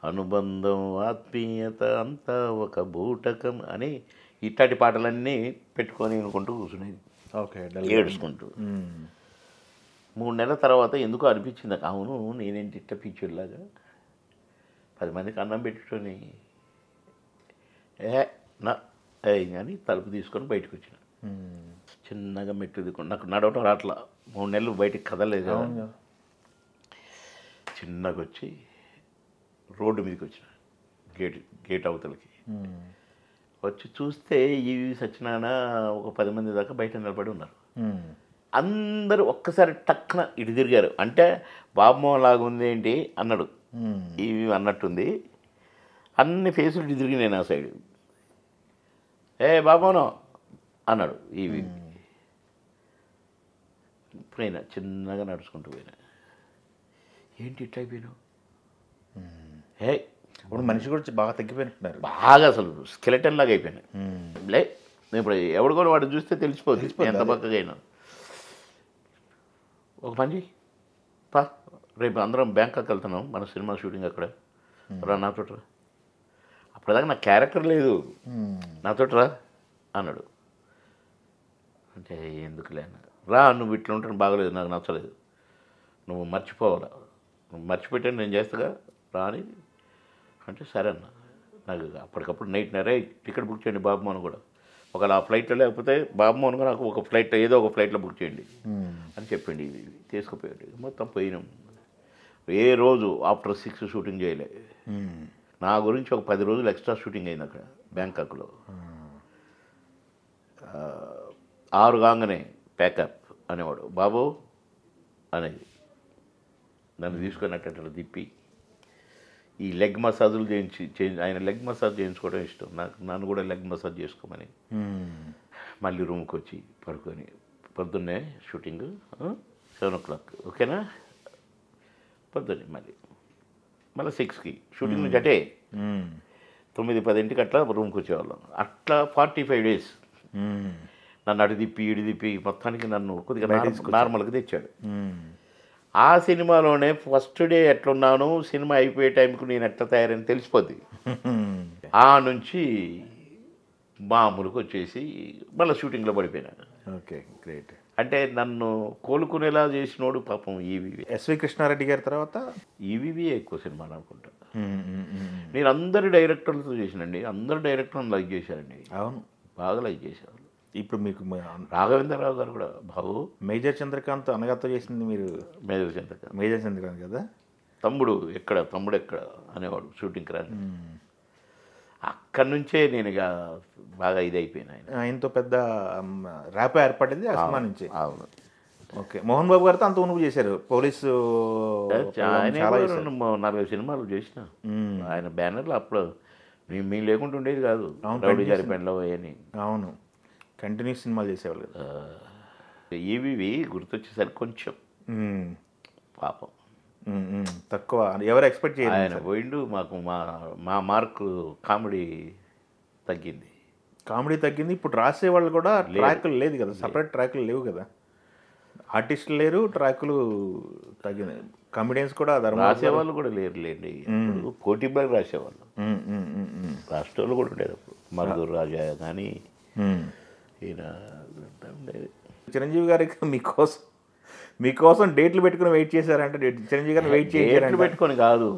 అనుబంధం ఆత్మీయత అంతా ఒక బూటకం అని ఇట్లాంటి పాటలన్నీ పెట్టుకొని అనుకుంటూ కూర్చునేది, ఏడుచుకుంటూ. 3 నెలల తర్వాత ఎందుకో అనిపించింది, అవును నేనేంటి ఇట్ట పిచ్చులాగా 10 మందికి అన్నం పెట్టుకొని అని తలుపు తీసుకొని బయటకు వచ్చిన. చిన్నగా మెట్లు దిక్కు, నాకు నడవటం రాట్లా, 3 నెలలు బయటికి కదలేదు కదా. చిన్నగా వచ్చి రోడ్డు మీదకి వచ్చిన, గేట్ అవతలకి వచ్చి చూస్తే ఈవి సత్యనారాయణ ఒక 10 మంది దాకా బయట నిలబడి ఉన్నారు. అందరూ ఒక్కసారి టక్కున ఇటు తిరిగారు. అంటే బాబుమోహన్ లాగా ఉంది ఏంటి అన్నాడు, ఈవి అన్నట్టుంది. అన్ని ఫేసులు ఇటు తిరిగి నేను ఆ సైడ్, బాబుమోహన్ అన్నాడు ఈవి. ఇప్పుడైనా చిన్నగా నడుచుకుంటూ పోయినా, ఏంటి ఇట్లా అయిపోయినావు? ఇప్పుడు మనిషి కూడా బాగా తగ్గిపోయినట్టున్నారు, బాగా అసలు స్కెలెటన్ లాగా అయిపోయినాయి. ఇప్పుడు ఎవడు కూడా వాడు చూస్తే తెలిసిపోతుంది ఎంత పక్కగా అయినా. ఒక పని చెయ్యి, రేపు అందరం బ్యాంకాక్ వెళ్తున్నాం, మన సినిమా షూటింగ్ అక్కడ, రా నాతోటి రా. అప్పటిదాకా నాకు క్యారెక్టర్ లేదు, నాతోటి రా అన్నాడు. అంటే ఎందుకులే అన్న, రా నువ్వు ఇట్లా ఉంటే బాగలేదు, నాకు నచ్చలేదు, నువ్వు మర్చిపోవాలా, నువ్వు మర్చిపెట్టాను నేను చేస్తాగా రా అని అంటే, సరే అన్న. నాకు అప్పటికప్పుడు నైట్నరే టికెట్ బుక్ చేయండి బాబుమోహన్ కూడా, ఒకవేళ ఆ ఫ్లైట్లో లేకపోతే బాబుమోహన్ కూడా నాకు ఒక ఫ్లైట్ ఏదో ఒక ఫ్లైట్లో బుక్ చేయండి అని చెప్పండి. ఇవి తీసుకుపోయాడు. మొత్తం పోయినాం. ఏ రోజు ఆఫ్టర్ 6 షూటింగ్ చేయలే. నా గురించి ఒక 10 రోజులు ఎక్స్ట్రా షూటింగ్ అయింది అక్కడ బ్యాంకాక్లో. 6 కాగానే ప్యాకప్ అనేవాడు బాబు అనేది. నన్ను తీసుకున్నట్టు తిప్పి ఈ లెగ్ మసాజులు ఆయన లెగ్ మసాజ్ చేయించుకోవడం ఇష్టం నాకు, నన్ను కూడా లెగ్ మసాజ్ చేసుకోమని. మళ్ళీ రూమ్కి వచ్చి పడుకొని, పొద్దున్నే షూటింగ్ 7 o'clock ఓకేనా, పొద్దున్నే మళ్ళీ 6కి షూటింగ్ నుంచి అటే 9-10 అట్లా రూమ్కి వచ్చేవాళ్ళం. అట్లా 45 days నన్ను అటు తిప్పి ఇటు తిప్పి మొత్తానికి నన్ను కొద్దిగా నార్మల్గా తెచ్చాడు. ఆ సినిమాలోనే ఫస్ట్ డే ఎట్లున్నాను, సినిమా అయిపోయే టైంకి నేను ఎట్లా తయారని తెలిసిపోద్ది. ఆ నుంచి మామూలుగా వచ్చేసి మళ్ళీ షూటింగ్లో పడిపోయినా. Okay great. అంటే నన్ను కోలుకునేలా చేసినోడు పాపం ఈవీవి. ఎస్వి కృష్ణారెడ్డి గారి తర్వాత ఈవీవి ఎక్కువ సినిమాలు అనుకుంటా. నేను అందరి డైరెక్టర్లతో చేసినండి, అందరు డైరెక్టర్లను లైక్ చేశారండి. అవును, బాగా లైక్ చేశారు. ఇప్పుడు మీకు రాఘవేంద్రరావు గారు కూడా బాబు. మేజర్ చంద్రకాంత్ అనగాతో చేసింది మీరు? మేజర్ చంద్రకాంత్ కదా. తమ్ముడు ఎక్కడ అనేవాడు షూటింగ్కి రాని. అక్కడి నుంచే నేను ఇక బాగా ఇదైపోయాను ఆయన. ఆయనతో పెద్ద ర్యాప్ ఏర్పడింది ఆ సినిమా నుంచి. అవును. ఓకే. మోహన్ బాబు గారితో అంత ఉనుపు చేశారు. పోలీసు ఆయన చాలా 4 సినిమాలు చేసిన ఆయన బ్యానర్లో. అప్పుడు మేము లేకుండా ఉండేది కాదు. అవును, రౌడీ గారి పెండ్లో అని. అవును, కంటిన్యూస్ సినిమాలు చేసేవాళ్ళు కదా. ఈవీవి గుర్తొచ్చేసరికి కొంచెం పాపం తక్కువ, ఎవరు ఎక్స్పెక్ట్ ఆయన చేయలేదు. పోయిండు. మాకు మా మార్కు కామెడీ తగ్గింది. కామెడీ తగ్గింది. ఇప్పుడు రాసేవాళ్ళు కూడా ట్రాకులు లేదు కదా, సపరేట్ ట్రాకులు లేవు కదా, ఆర్టిస్టులు లేరు, ట్రాకులు తగ్గింది. కామెడియన్స్ కూడా రాసేవాళ్ళు కూడా లేరులేండి. కోటిబాగ్ రాసేవాళ్ళు, రాష్ట్రాలు కూడా ఉండేది అప్పుడు. మరుదూరు రాజా కానీ ఈయన ఉండేది. చిరంజీవి గారికి మీకోసం డేట్లు పెట్టుకుని వెయిట్ చేశారంటే, చిరంజీవి గారిని వెయిట్ చేయాలి పెట్టుకొని కాదు.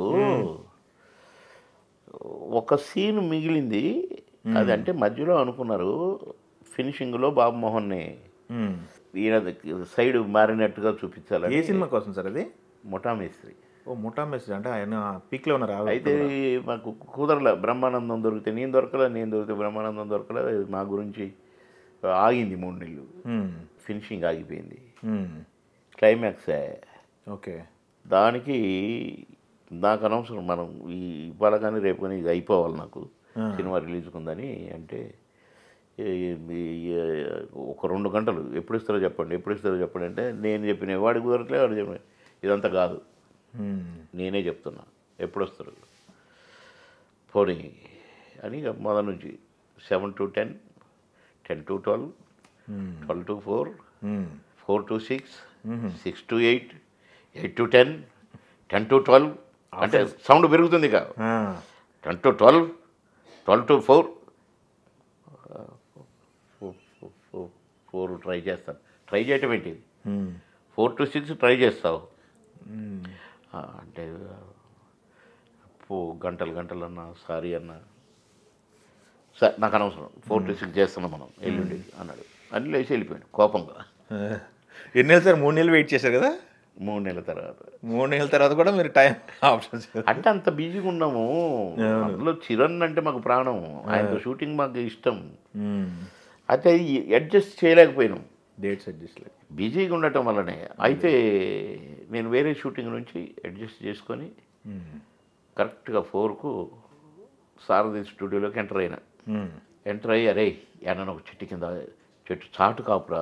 ఒక సీన్ మిగిలింది, అది అంటే మధ్యలో అనుకున్నారు ఫినిషింగ్లో బాబు మోహన్ని ఈయన సైడ్ మారినట్టుగా చూపించాలి. ఏ సినిమా కోసం సార్ అది? ముఠా మేస్త్రి. ఓ ముఠా మేస్త్రి అంటే ఆయన పీక్లో ఉన్నారు. అయితే మాకు కుదరలే, బ్రహ్మానందం దొరికితే నేను దొరకలే, నేను దొరికితే బ్రహ్మానందం దొరకలే. మా గురించి ఆగింది 3 నెలలు, ఫినిషింగ్ ఆగిపోయింది. Climax okay. దానికి నాకు అనవసరం, మనం ఇవాళ కానీ రేపు కానీ ఇది అయిపోవాలి నాకు సినిమా రిలీజ్కి ఉందని. అంటే ఒక 2 గంటలు ఎప్పుడు ఇస్తారో చెప్పండి అంటే నేను చెప్పిన వాడికి కుదరట్లే, వాడు చెప్పిన ఇదంతా కాదు, నేనే చెప్తున్నా ఎప్పుడు వస్తారు పోనీ అని. మొదటి నుంచి 7 to 10, 10 to 12, 12 to 4, 4 to 6, 6 to 8, 8 to 10, 10 to 12 అంటే సౌండ్ పెరుగుతుంది ఇక. 10 to 12, 12 to 4 ట్రై చేస్తాను. ట్రై చేయటం ఏంటి, 4 to 6 ట్రై చేస్తావు అంటే గంటలు అన్నా, సారీ అన్నా, సరే నాకు అనవసరం, 4 to 6 చేస్తున్నాం మనం ఎల్లుండి అన్నాడు. అన్ని లేచి వెళ్ళిపోయాడు కోపంగా. ఎన్ని నెలలు సార్? 3 నెలలు వెయిట్ చేశారు కదా. 3 నెలల తర్వాత 3 నెలల తర్వాత కూడా మీరు టైం ఆప్షన్స్ అంటే అంత బిజీగా ఉన్నాము. అందులో చిరణ్ అంటే మాకు ప్రాణం, ఆయనతో షూటింగ్ మాకు ఇష్టం. అయితే అడ్జస్ట్ చేయలేకపోయినాం, డేట్స్ అడ్జస్ట్ బిజీగా ఉండటం వల్లనే. అయితే నేను వేరే షూటింగ్ నుంచి అడ్జస్ట్ చేసుకొని కరెక్ట్గా 4కు సారథి స్టూడియోలోకి ఎంటర్ అయినా. ఎంటర్ అయ్యి అరే ఏమన్నా ఒక చెట్టు కింద, చెట్టు చాటు కాపురా,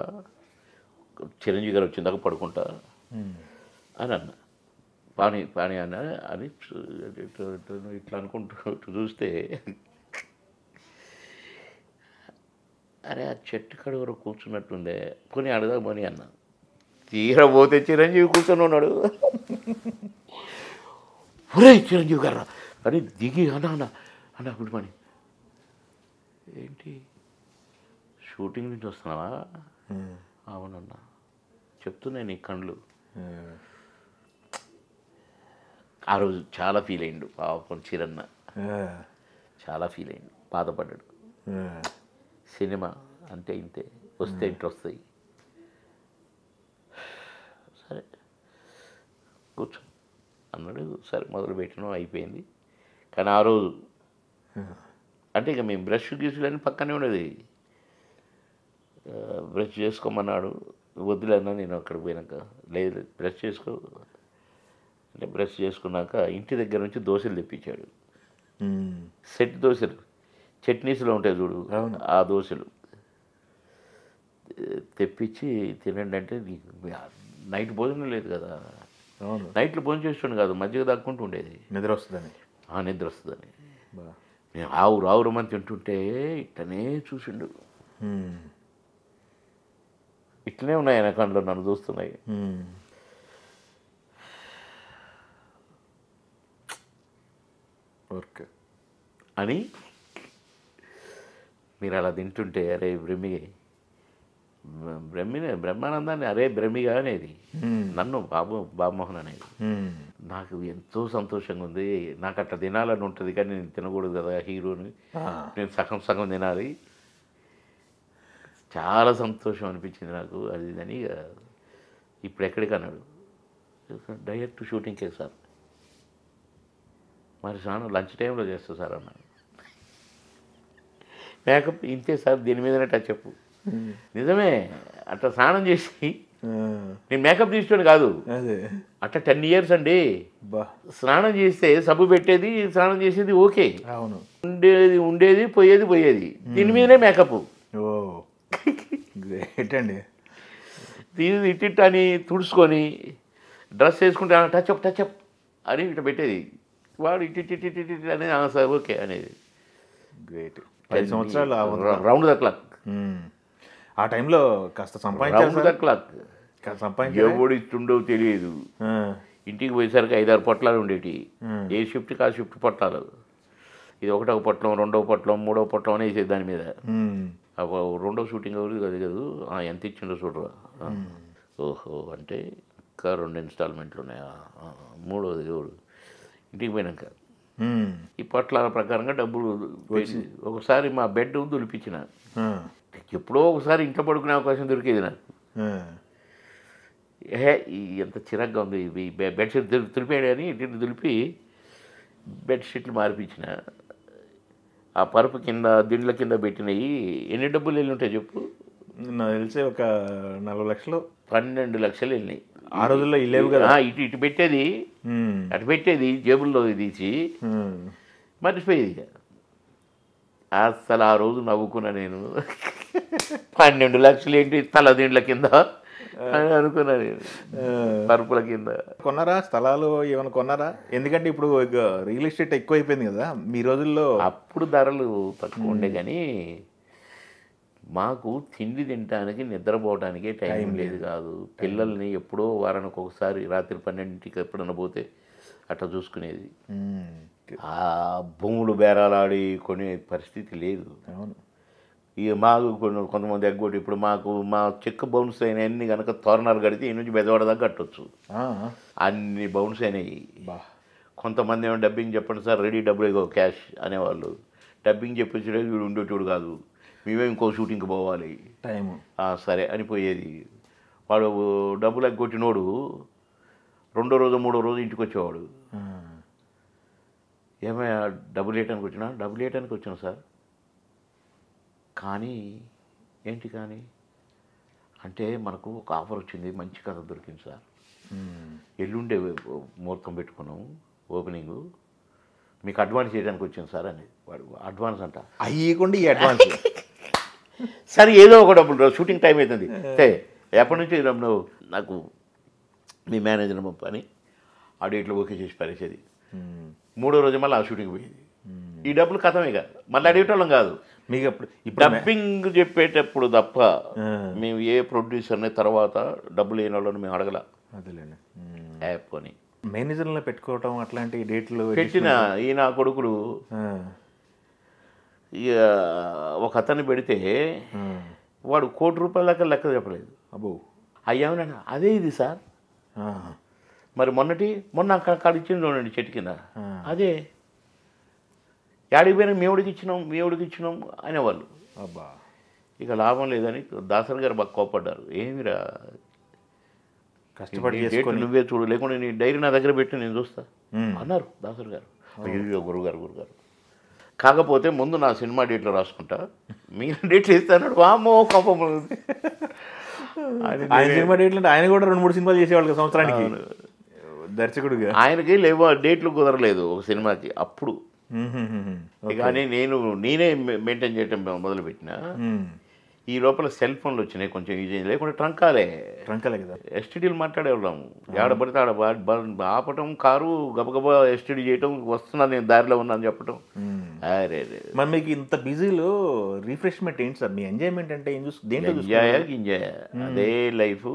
చిరంజీవి గారు వచ్చిందాక పడుకుంటా అని అన్న. పాని అన్న అని ఇట్లా అనుకుంటూ చూస్తే అరే ఆ చెట్టు కడ వరకు కూర్చున్నట్టుండే, కొని అడగా పోని అన్న. తీరా పోతే చిరంజీవి కూర్చొని ఉన్నాడు. ఒరే చిరంజీవి గారు అని దిగి అన్న అప్పుడు పని ఏంటి షూటింగ్ నుంచి వస్తున్నావా? అవునన్నా. చెప్తున్నాయి నీ కళ్ళు. ఆ రోజు చాలా ఫీల్ అయ్యిండు పాపం చిరన్న, చాలా ఫీల్ అయ్యిండు, బాధపడ్డాడు. సినిమా అంటే ఇంతే, వస్తే ఇంటి వస్తాయి, సరే కూర్చో అన్నాడు. సరే మొదలు పెట్టడం అయిపోయింది. కానీ ఆ రోజు అంటే ఇక మేము బ్రష్ గీసులని పక్కనే ఉండేది. బ్రష్ చేసుకోమన్నాడు, వద్దులేనా నేను అక్కడికి పోయినాక. లేదు బ్రష్ చేసుకో అంటే బ్రష్ చేసుకున్నాక ఇంటి దగ్గర నుంచి దోశలు తెప్పించాడు. సెట్ దోశలు, చట్నీస్లో ఉంటాయి చూడు, ఆ దోశలు తెప్పించి తినండి అంటే, నైట్ భోజనం లేదు కదా, నైట్లో భోజనం చేస్తుండే కాదు, మధ్యగా దాక్కుంటూ ఉండేది. నిద్ర వస్తుందని. నిద్ర వస్తుందని నేను ఆవురమని తింటుంటే ఇట్లనే చూసిండు. ఇట్లనే ఉన్నాయి ఆయన కళ్ళు, నన్ను చూస్తున్నాయి. ఓకే అని మీరు అలా తింటుంటే అరే బ్రహ్మానందాన్ని అరే బ్రహ్మిగా అనేది నన్ను బాబుమోహన్ అనేది నాకు ఎంతో సంతోషంగా ఉంది. నాకు అట్లా తినాలని ఉంటుంది కానీ నేను తినకూడదు కదా హీరోని, నేను సగం తినాలి. చాలా సంతోషం అనిపించింది నాకు అది అని. ఇప్పుడు ఎక్కడికి అన్నాడు, డైరెక్ట్ షూటింగ్కే సార్, మరి సార్ లంచ్ టైంలో చేస్తా సార్ అన్నాడు. మేకప్ ఇంతే సార్, దీని మీదనే టచ్అప్. నిజమే, అట్లా స్నానం చేసి నేను మేకప్ తీసుకోండి కాదు, అదే అట్లా 10 years అండి. బా స్నానం చేస్తే సబ్బు పెట్టేది, స్నానం చేసేది ఓకే, అవును, ఉండేది పోయేది దీని మీదనే మేకప్. ఓ గ్రేట్ అండి. ఇట్టిట్ అని తుడుచుకొని డ్రెస్ వేసుకుంటే టచ్అప్ అని ఇట్లా పెట్టేది, వాడు ఇట్టి అనేది సార్ ఓకే అనేది. గ్రేట్. 10 సంవత్సరాలు రౌండ్ ద క్లాక్. ఆ టైంలో కాస్త రౌండ్ ద సంపాదించాలి, క్లాక్. సంపాదించాలి. ఎవడు ఇస్తుండో తెలియదు. ఇంటికి పోయేసరికి 5-6 పొట్లాలు ఉండేవి. ఏ షిఫ్ట్కి ఆ షిఫ్ట్ పొట్లాలు. ఇది ఒకటో పొట్లం, రెండో పొట్లం, మూడో పొట్లం అని వేసేది దాని మీద. రెండో షూటింగ్ ఎవరు అది కాదు, ఎంత ఇచ్చిండో చూడరా. ఓహో అంటే ఇంకా 2 ఇన్స్టాల్మెంట్లు ఉన్నాయా, మూడోది ఎవరు ఇంటికి పోయినాక ఈ పొట్లాల ప్రకారంగా డబ్బులు ఒకసారి మా బెడ్ దులిపించిన. ఎప్పుడో ఒకసారి ఇంట్లో పడుకునే అవకాశం దొరికేది నాకు. ఎంత చిరాగ్గా ఉంది ఈ బెడ్షీట్ దులిపేయడు అని ఇంటిని దులిపి బెడ్షీట్లు మార్పించిన. ఆ పరుపు కింద దిండ్ల కింద పెట్టినవి ఎన్ని డబ్బులు వెళ్ళి ఉంటాయి చెప్పు? నాకు తెలిసి ఒక 40 లక్షలు, 12 లక్షలు వెళ్ళినాయి ఆ రోజుల్లో. ఇల్లేవు కదా, ఇటు పెట్టేది అటు పెట్టేది జేబుల్లో తీసి మర్చిపోయేది. అసలు ఆ రోజు నవ్వుకున్నా నేను. 12 లక్షలు ఏంటి తల దిండ్ల కింద అని అనుకున్నా నేను, పరుపుల కింద. కొన్నారా స్థలాలు ఏమైనా కొన్నారా? ఎందుకంటే ఇప్పుడు రియల్ ఎస్టేట్ ఎక్కువ అయిపోయింది కదా మీ రోజుల్లో. అప్పుడు ధరలు తక్కువ ఉండే కానీ మాకు తిండి తినడానికి నిద్రపోవడానికి టైం లేదు కాదు. పిల్లల్ని ఎప్పుడో వారానికి ఒకసారి రాత్రి 12ంటికి ఎప్పుడన్నా పోతే అట్లా చూసుకునేది. ఆ భూములు బేరాలాడి కొనే పరిస్థితి లేదు. అవును. ఇక మాకు కొంతమంది ఎగ్గొట్టి ఇప్పుడు మా చెక్క బౌన్స్ అయినాయన్ని కనుక తోరణాలు కడితే ఈ నుంచి బెదవాడ దాకా కట్టవచ్చు. అన్ని బౌన్స్ అయినాయి. కొంతమంది ఏమో డబ్బింగ్ చెప్పండి సార్, రెడీ డబ్బులు ఇగో క్యాష్ అనేవాళ్ళు. డబ్బింగ్ చెప్పించలేదు, వీడు ఉండేటోడు కాదు, మేమే ఇంకో షూటింగ్కి పోవాలి టైము. సరే అని పోయేది. వాడు డబ్బులు ఎగ్గొట్టినోడు 2వ రోజు 3వ రోజు ఇంటికి వచ్చేవాడు. ఏమైనా డబ్బులు వేయటానికి వచ్చినా? డబ్బులు వేయటానికి వచ్చాను సార్. కానీ ఏంటి కానీ అంటే మనకు ఒక ఆఫర్ వచ్చింది, మంచి కథ దొరికింది సార్, ఎల్లుండే ముహూర్తం పెట్టుకున్నాము ఓపెనింగు, మీకు అడ్వాన్స్ చేయడానికి వచ్చాను సార్ అని. వాడు అడ్వాన్స్ అంట అయ్యకుండా ఈ అడ్వాన్స్ సరే ఏదో ఒక డబ్బులు షూటింగ్ టైం అవుతుంది ఎప్పటి నుంచి నువ్వు నాకు మీ మేనేజర్ అని ఆ డేట్లో ఓకే చేసి పరిచేది. 3వ రోజు మళ్ళీ ఆ షూటింగ్ పోయేది. ఈ డబ్బులు కథమేగా, మళ్ళీ అడిగేటోళ్ళం కాదు. మీకు అప్పుడు డబ్బింగ్ చెప్పేటప్పుడు తప్ప మేము ఏ ప్రొడ్యూసర్ని తర్వాత డబ్బులు లేని వాళ్ళని మేము అడగల. అదేలేండి. యాప్ అని మేనేజర్లో పెట్టుకోవటం అట్లాంటి డేట్లు పెట్టిన ఈ నా కొడుకులు ఇక ఒక అతన్ని పెడితే వాడు ₹1 కోటి దాకా లెక్క చెప్పలేదు. అబ్బో అయ్యామన్నా అదే ఇది సార్. మరి మొన్న అక్కడ ఇచ్చింది చూడండి చెట్టు కింద, అదే యాడికి పోయినా మేవుడికి ఇచ్చినాం అనేవాళ్ళు. అబ్బా ఇక లాభం లేదని దాసరి గారు బాగా కోపడ్డారు. ఏమిరా కష్టపడి నువ్వే చూడు, లేకుండా నీ డైరీ నా దగ్గర పెట్టి నేను చూస్తా అన్నారు దాసరి గారు. అయ్యో గురుగారు. కాకపోతే ముందు నా సినిమా డేట్లో రాసుకుంటా, మిగిలిన డేట్లు ఇస్తాడు. వామో కోపం. ఆయన సినిమా డేట్లు అంటే ఆయన కూడా 2-3 సినిమాలు చేసేవాళ్ళు సంవత్సరానికి దర్శకుడుగా. ఆయనకి లేవో డేట్లు కుదరలేదు ఒక సినిమాకి అప్పుడు. కానీ నేనే మెయింటైన్ చేయటం మొదలుపెట్టిన. ఈ లోపల సెల్ ఫోన్లు వచ్చినాయి, కొంచెం ఈజీ, లేకుంటే ట్రంకాలే కదా. ఎస్టీడీలు మాట్లాడేవాళ్ళం, ఏడబడితే ఆడ ఆపటం, కారు గబగబా ఎస్టీడీ చేయటం, వస్తున్నా నేను దారిలో ఉన్నా అని చెప్పటం. అరే మరి మీకు ఇంత బిజీలో రిఫ్రెష్మెంట్ ఏంటి సార్? మీ ఎంజాయ్మెంట్ అంటే ఏం ఎంజాయ్ అదే లైఫ్.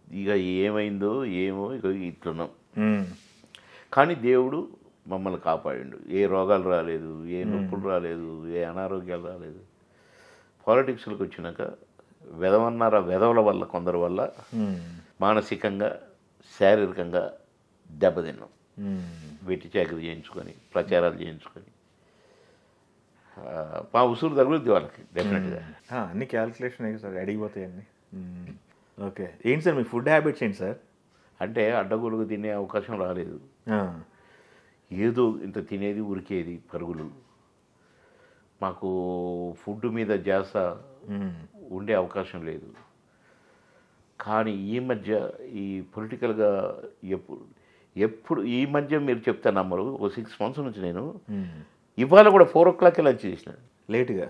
ఇక ఏమైందో ఏమో ఇక ఇట్లున్నాం. కానీ దేవుడు మమ్మల్ని కాపాడిండు. ఏ రోగాలు రాలేదు, ఏ నొప్పులు రాలేదు, ఏ అనారోగ్యాలు రాలేదు. పాలిటిక్స్లోకి వచ్చినాక వెధవల వల్ల కొందరి వల్ల మానసికంగా శారీరకంగా దెబ్బతిన్నాం. వెట్టి చాకరీ చేయించుకొని, ప్రచారాలు చేయించుకొని మా ఉసురు తగులుద్ది వాళ్ళకి డెఫినెట్గా. అన్ని క్యాల్కులేషన్ అయ్యి సార్ అడిగిపోతాయండి. ఓకే, ఏంటి సార్ మీ ఫుడ్ హ్యాబిట్స్ ఏంటి సార్? అంటే అడ్డగొడుగు తినే అవకాశం రాలేదు. ఏదో ఇంత తినేది, ఉరికేది, పరుగులు. మాకు ఫుడ్ మీద ధ్యాస ఉండే అవకాశం లేదు. కానీ ఈ మధ్య ఈ పొలిటికల్గా ఎప్పుడు ఈ మధ్య మీరు చెప్తే నమ్మరు, ఓ 6 months నుంచి నేను ఇవాళ కూడా 4 o'clock లంచ్ చేసిన. లేట్గా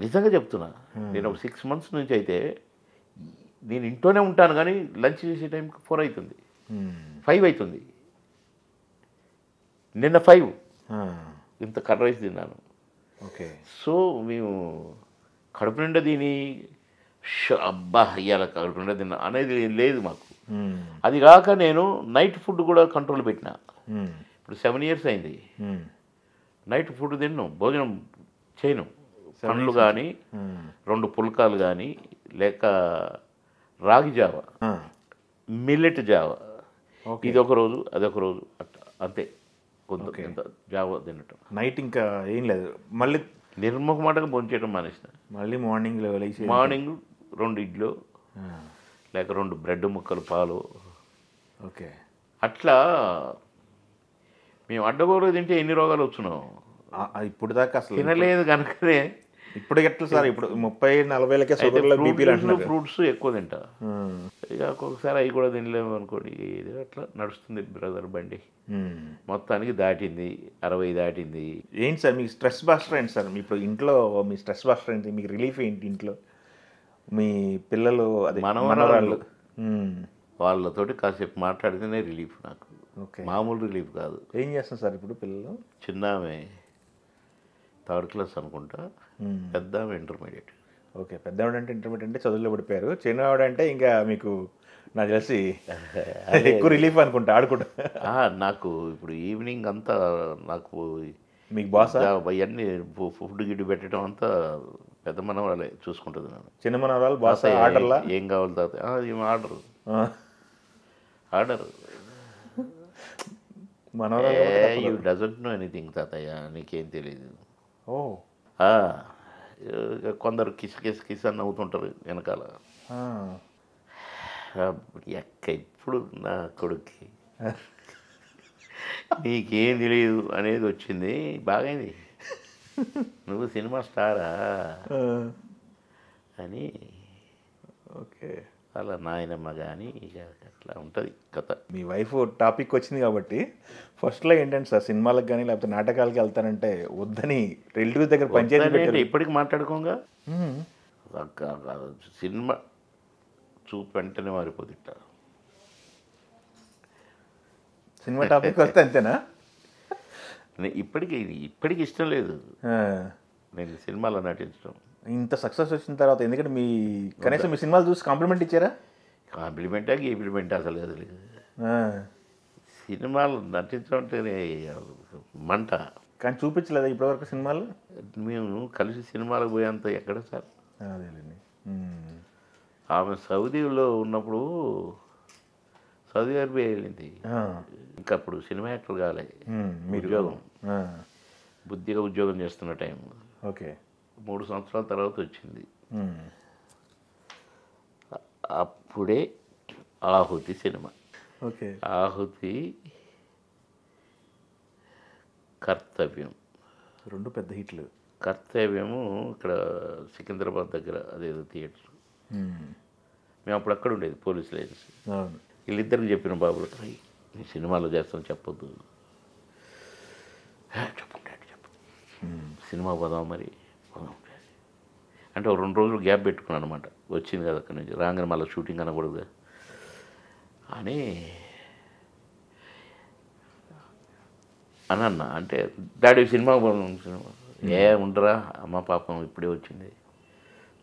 నిజంగా చెప్తున్నా. నేను ఒక 6 months నుంచి అయితే నేను ఇంట్లోనే ఉంటాను, కానీ లంచ్ చేసే టైంకి 4 అవుతుంది, 5 అవుతుంది. నిన్న 5 ఇంత కర్ర రైస్ తిన్నాను. ఓకే. సో మేము కడుపు నిండా తిని అబ్బా ఇవాళ కడుపు నిండా తిన్నా అనేది లేదు మాకు. అది కాక నేను నైట్ ఫుడ్ కూడా కంట్రోల్ పెట్టిన. ఇప్పుడు 7 years అయింది. నైట్ ఫుడ్ తిన్ను, భోజనం చేయను. పండ్లు కానీ 2 పుల్కాలు కానీ, లేక రాగి జావ, మిల్లెట్ జావ, ఇది ఒక రోజు అదొక రోజు అట్లా అంతే. కొంత జావ తినటం. నైట్ ఇంకా ఏం లేదు, మళ్ళీ నిర్ముఖమాటగా భోంచేయడం మానేసిన. మళ్ళీ మార్నింగ్ మార్నింగ్ 2 ఇడ్లు లేక 2 బ్రెడ్ ముక్కలు, పాలు. ఓకే. అట్లా మేము అడ్డగోలు తింటే ఎన్ని రోగాలు వచ్చినాం. ఇప్పుడు దాకా అసలు తినలేదు కనుకనే. ఇప్పుడు ఎట్లా సార్, ఇప్పుడు 30-40 ఫ్రూట్స్ ఎక్కువ తింటా. ఇక ఒక్కొక్కసారి అవి కూడా తినలేము అనుకోండి. ఇది అట్లా నడుస్తుంది బ్రదర్ బండి. మొత్తానికి దాటింది 60 దాటింది. ఏంటి సార్ మీ స్ట్రెస్ బస్టర్ ఏంటి సార్? ఇప్పుడు ఇంట్లో మీ స్ట్రెస్ బస్టర్ ఏంటి? మీకు రిలీఫ్ ఏంటి ఇంట్లో? మీ పిల్లలు అదే మనవరాళ్ళు వాళ్ళతోటి కాసేపు మాట్లాడితేనే రిలీఫ్ నాకు. ఓకే. మామూలు రిలీఫ్ కాదు. ఏం చేస్తున్నారు సార్ ఇప్పుడు పిల్లలు? చిన్నామే 3rd class అనుకుంటా, పెద్దామె ఇంటర్మీడియట్. ఓకే. పెద్దవాడు అంటే ఇంటర్మీడియట్ అంటే చదువులో పడిపోయారు. చిన్నవాడు అంటే ఇంకా మీకు నాకు తెలిసి ఎక్కువ రిలీఫ్ అనుకుంటా ఆడుకుంటా. నాకు ఇప్పుడు ఈవినింగ్ అంతా నాకు మీకు బాస్ అవన్నీ ఫుడ్ గిడ్డు పెట్టడం అంతా పెద్ద మనవరాలే చూసుకుంటుంది. నన్ను చిన్న మనవరాలు బాస్ ఆర్డర్లా ఏం కావాలి తాత ఆర్డర్ మనవరాలు యూ డజంట్ నో ఎనీథింగ్ తాతయ్య, నీకేం తెలియదు. ఓ కొందరు కిస్ అని నవ్వుతుంటారు వెనకాల. ఇప్పుడు నా కొడుక్కి నీకేం తెలియదు అనేది వచ్చింది. బాగైంది, నువ్వు సినిమా స్టారా అని. ఓకే. అలా నాయనమ్మ కానీ ఇక అట్లా ఉంటుంది కథ. మీ వైఫ్ టాపిక్ వచ్చింది కాబట్టి ఫస్ట్లో ఏంటంటే సార్, సినిమాలకు కానీ లేకపోతే నాటకాలకి వెళ్తానంటే వద్దని రిలేటివ్స్ దగ్గర పంచాయతీ ఇప్పటికి మాట్లాడుకోగా సినిమా చూపు వెంటనే మారిపోతుంటా. సినిమా టాపిక్ వస్తే అంతేనా? ఇప్పటికి ఇష్టం లేదు నేను సినిమాలో నటించడం. ఇంత సక్సెస్ వచ్చిన తర్వాత, ఎందుకంటే మీ కనీసం మీ సినిమాలు చూసి కాంప్లిమెంట్ ఇచ్చారా? కాంప్లిమెంటా ఇంప్లిమెంట్ అసలు లేదు. సినిమాలు నటించడం అంటేనే మంట. కానీ చూపించలేదా ఇప్పటివరకు సినిమాలు? మేము కలిసి సినిమాలకు పోయేంత ఎక్కడ సార్. అదేలేండి. ఆమె సౌదీలో ఉన్నప్పుడు సౌదీ అరేబియా వెళ్ళింది. ఇంకా అప్పుడు సినిమా యాక్టర్ కాలే, ఉద్యోగం బుద్ధిగా ఉద్యోగం చేస్తున్న టైం. ఓకే. 3 సంవత్సరాల తర్వాత వచ్చింది. అప్పుడే ఆహుతి సినిమా. ఓకే. ఆహుతి, కర్తవ్యం 2 పెద్ద హిట్లు. కర్తవ్యము ఇక్కడ సికింద్రాబాద్ దగ్గర అదేదో థియేటర్. మేము అప్పుడు అక్కడ ఉండేది పోలీస్ లైన్స్. వీళ్ళిద్దరికి చెప్పిన బాబు, నీ సినిమాలో చేస్తాను చెప్పొద్దు. చెప్పు సినిమా పోదాం మరి పోదాం అంటే 2 రోజులు గ్యాప్ పెట్టుకున్నాను అనమాట. వచ్చింది కదా అక్కడి నుంచి రాగానే మళ్ళీ షూటింగ్ అనకూడదు అని అన్న. అంటే డాడీ సినిమా ఉండరా అమ్మ పాపం ఇప్పుడే వచ్చింది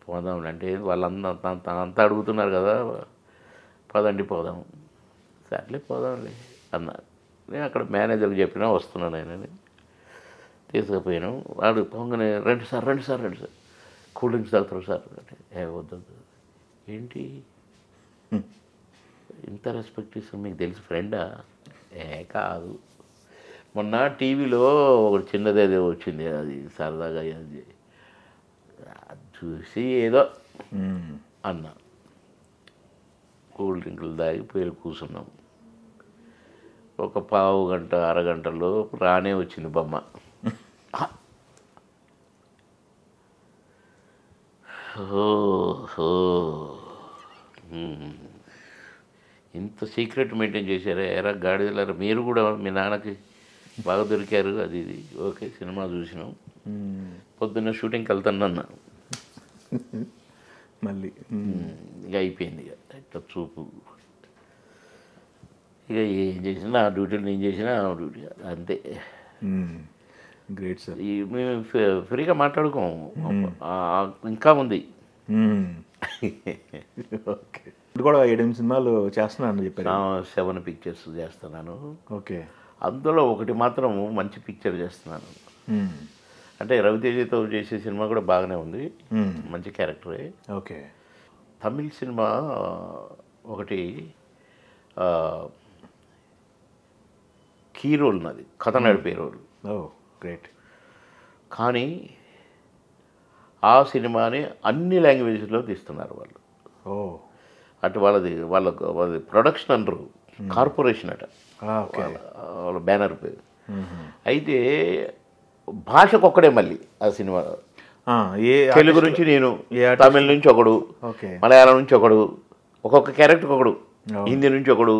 పోదాం అంటే వాళ్ళంతా అడుగుతున్నారు కదా, పదండి పోదాం. సర్లే పోదాంలే అన్నారు. నేను అక్కడ మేనేజర్కి చెప్పినా వస్తున్నాను ఆయనని తీసుకుపోయాను. వాడు పొంగనే రండి సార్ కూల్ డ్రింక్స్ తాగుతారు సార్ అంటే వద్దు. ఏంటి ఇంత రెస్పెక్ట్ ఇస్తాను, మీకు తెలిసి ఫ్రెండా? కాదు, మొన్న టీవీలో ఒక చిన్నదేదో వచ్చింది, అది సరదాగా చూసి ఏదో అన్నా. కూల్ డ్రింకులు తాగి పోయి కూర్చున్నాం. ఒక పావు గంట అరగంటలో రానే వచ్చింది బొమ్మ. ఓహో! ఇంత సీక్రెట్ మెయింటైన్ చేశారా? ఎరా గాడిదలారా, మీరు కూడా మీ నాన్నకి బాగా దొరికారు. అది ఇది ఓకే, సినిమా చూసినాం, పొద్దున్న షూటింగ్కి వెళ్తానన్నా, మళ్ళీ ఇక అయిపోయింది. ఇక ఇట్లా చూపు, ఇక ఏం చేసినా నా డ్యూటీలు నేను చేసినా ఆ డ్యూటీ అంతే. Great sir. మేము ఫ్రీగా మాట్లాడుకోము. ఇంకా ఉంది. ఓకే, ఇప్పుడు కూడా 7 సినిమాలు చేస్తున్నాను చెప్పారు. 7 పిక్చర్స్ చేస్తున్నాను. ఓకే, అందులో ఒకటి మాత్రం మంచి పిక్చర్ చేస్తున్నాను. అంటే రవితేజతో చేసే సినిమా కూడా బాగానే ఉంది, మంచి క్యారెక్టరే. ఓకే, తమిళ్ సినిమా ఒకటి కీ రోల్ నాది, కథ నడిపే రోల్. ఓ గ్రేట్. కానీ ఆ సినిమాని అన్ని లాంగ్వేజ్లో తీస్తున్నారు వాళ్ళు. ఓ అటు వాళ్ళది ప్రొడక్షన్ అనరు, కార్పొరేషన్ అట వాళ్ళ బ్యానర్ పేరు. అయితే భాషకు ఒక్కడే మళ్ళీ ఆ సినిమాలో. తెలుగు నుంచి నేను, తమిళ నుంచి ఒకడు, మలయాళం నుంచి ఒకడు, ఒక్కొక్క క్యారెక్టర్ ఒకడు, హిందీ నుంచి ఒకడు,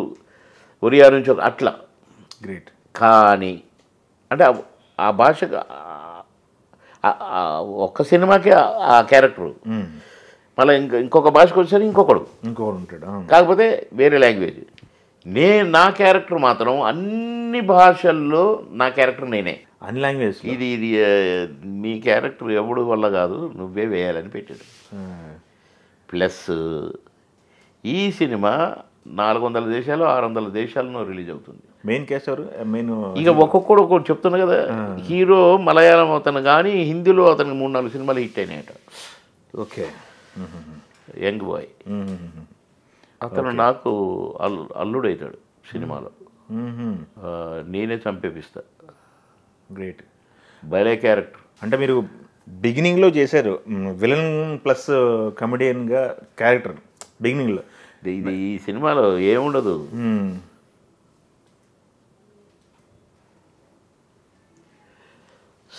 ఒరియా నుంచి ఒక, అట్లా. గ్రేట్. కానీ అంటే ఆ భాషకు ఒక్క సినిమాకి ఆ క్యారెక్టరు, మళ్ళీ ఇంకొక భాషకు వచ్చేసరికి ఇంకొకడు ఉంటాడు, కాకపోతే వేరే లాంగ్వేజ్. నా క్యారెక్టర్ మాత్రం అన్ని భాషల్లో నా క్యారెక్టర్ నేనే, అన్ని లాంగ్వేజ్. ఇది నీ క్యారెక్టర్ ఎవడు వల్ల కాదు, నువ్వే వేయాలని పెట్టాడు. ప్లస్ ఈ సినిమా 400 దేశాలు 600 దేశాలను రిలీజ్ అవుతుంది. మెయిన్ క్యాస్ట్ ఎవరు? మెయిన్ ఇక ఒక్కొక్కడు ఒక్కొక్కటి చెప్తున్నా కదా. హీరో మలయాళం అతను, కానీ హిందీలో అతనికి 3-4 సినిమాలు హిట్ అయినాయట. ఓకే, యంగ్ బాయ్ అతను. నాకు అల్లుడవుతాడు సినిమాలో, నేనే చంపేపిస్తా. గ్రేట్. భలే క్యారెక్టర్. అంటే మీరు బిగినింగ్లో చేశారు విలన్ ప్లస్ కమెడియన్గా క్యారెక్టర్ బిగినింగ్లో. ఇది ఈ సినిమాలో ఏముండదు.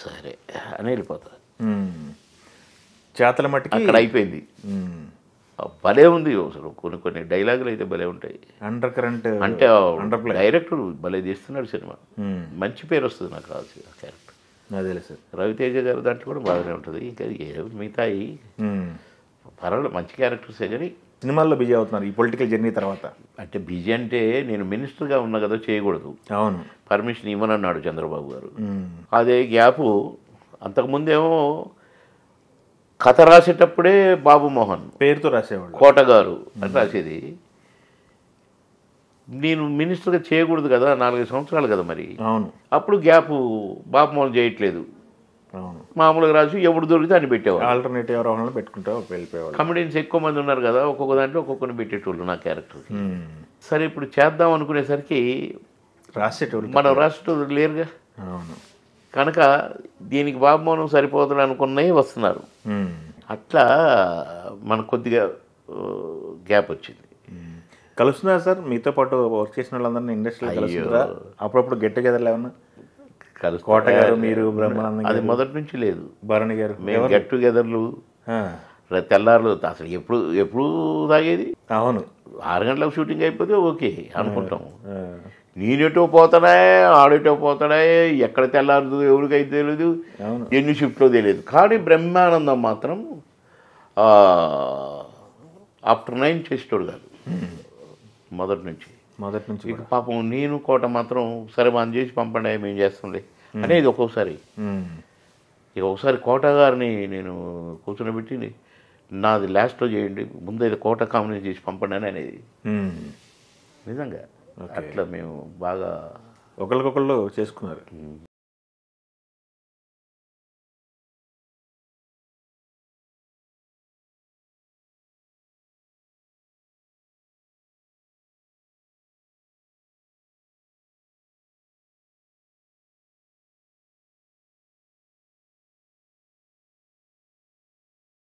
సరే అని వెళ్ళిపోతా. చేతల మట్టికి అక్కడ అయిపోయింది. భలే ఉంది అసలు, కొన్ని డైలాగులు అయితే భలే ఉంటాయి. అండర్ కరెంట్ అంటే డైరెక్టర్ భలే తీస్తున్నాడు సినిమా, మంచి పేరు వస్తుంది నాకు ఆ క్యారెక్టర్. అదే సార్. రవితేజ గారు దాంట్లో కూడా బాగానే ఉంటుంది. ఇంకా మిగతాయి పర్వాలేదు, మంచి క్యారెక్టర్సే. కానీ సినిమాల్లో బిజీ అవుతున్నారు ఈ పొలిటికల్ జర్నీ తర్వాత. అంటే బిజీ అంటే నేను మినిస్టర్గా ఉన్నా కదా, చేయకూడదు, అవును, పర్మిషన్ ఇవ్వనన్నాడు చంద్రబాబు గారు. అదే గ్యాపు అంతకుముందేమో కథ రాసేటప్పుడే బాబు మోహన్ పేరుతో రాసేవాడు, కోట గారు అని రాసేది. నేను మినిస్టర్గా చేయకూడదు కదా, 4-5 సంవత్సరాలు కదా మరి. అవును, అప్పుడు గ్యాప్ బాబు మోహన్ చేయట్లేదు, అవును, మామూలుగా రాసి ఎవడు దొరికితే అని పెట్టేవాడు. ఆల్టర్నేటివ్ ఎవరైనా పెట్టుకుంటా వెళ్ళిపోయేవాడు. కమెడియన్స్ ఎక్కువ మంది ఉన్నారు కదా, ఒక్కొక్క దాంట్లో ఒక్కొక్కరిని పెట్టేటోళ్ళు నా క్యారెక్టర్. సరే ఇప్పుడు చేద్దాం అనుకునేసరికి రాసేటోళ్ళు మనం రాసేటోళ్ళు లేరుగా. అవును, కనుక దీనికి బాబు మోహన్ సరిపోతుంది అనుకున్నవి వస్తున్నారు. అట్లా మనకు కొద్దిగా గ్యాప్ వచ్చింది. కలుస్తున్నారు సార్ మీతో పాటు వర్క్ చేసిన వాళ్ళందరినీ ఇండస్ట్రీలో కలుస్తున్నారా? అప్పుడప్పుడు గెట్ టుగెదర్లు ఏమన్నా? కోట గారు, మీరు, బ్రహ్మానందం, అది మొదటి నుంచి లేదు. భరణి గారు, మేము గెట్ టుగెదర్లు తెల్లారులు అసలు ఎప్పుడు తాగేది. అవును, 6 గంటలకు షూటింగ్ అయిపోతే ఓకే అనుకుంటాము. నేనెటో పోతాడా, ఆడేటో పోతాడా, ఎక్కడ తెల్లారదు ఎవరికైతే తెలియదు, ఎన్ని షిఫ్ట్లో తెలియదు. కానీ బ్రహ్మానందం మాత్రం ఆఫ్టర్ 9 చేసేటోడు కాదు మొదటి నుంచి. ఇక పాపం నేను కోట మాత్రం సరే మనం చేసి పంపండి మేము చేస్తుండే అనేది ఒక్కొక్కసారి. ఇక ఒకసారి కోట గారిని నేను కూర్చోబెట్టి నాది లాస్ట్లో చేయండి, ముందు అయితే కోట కాంబినేషన్ చేసి పంపండి అని అనేది. నిజంగా అట్లా మేము బాగా ఒకరికొకళ్ళు చేసుకున్నారు.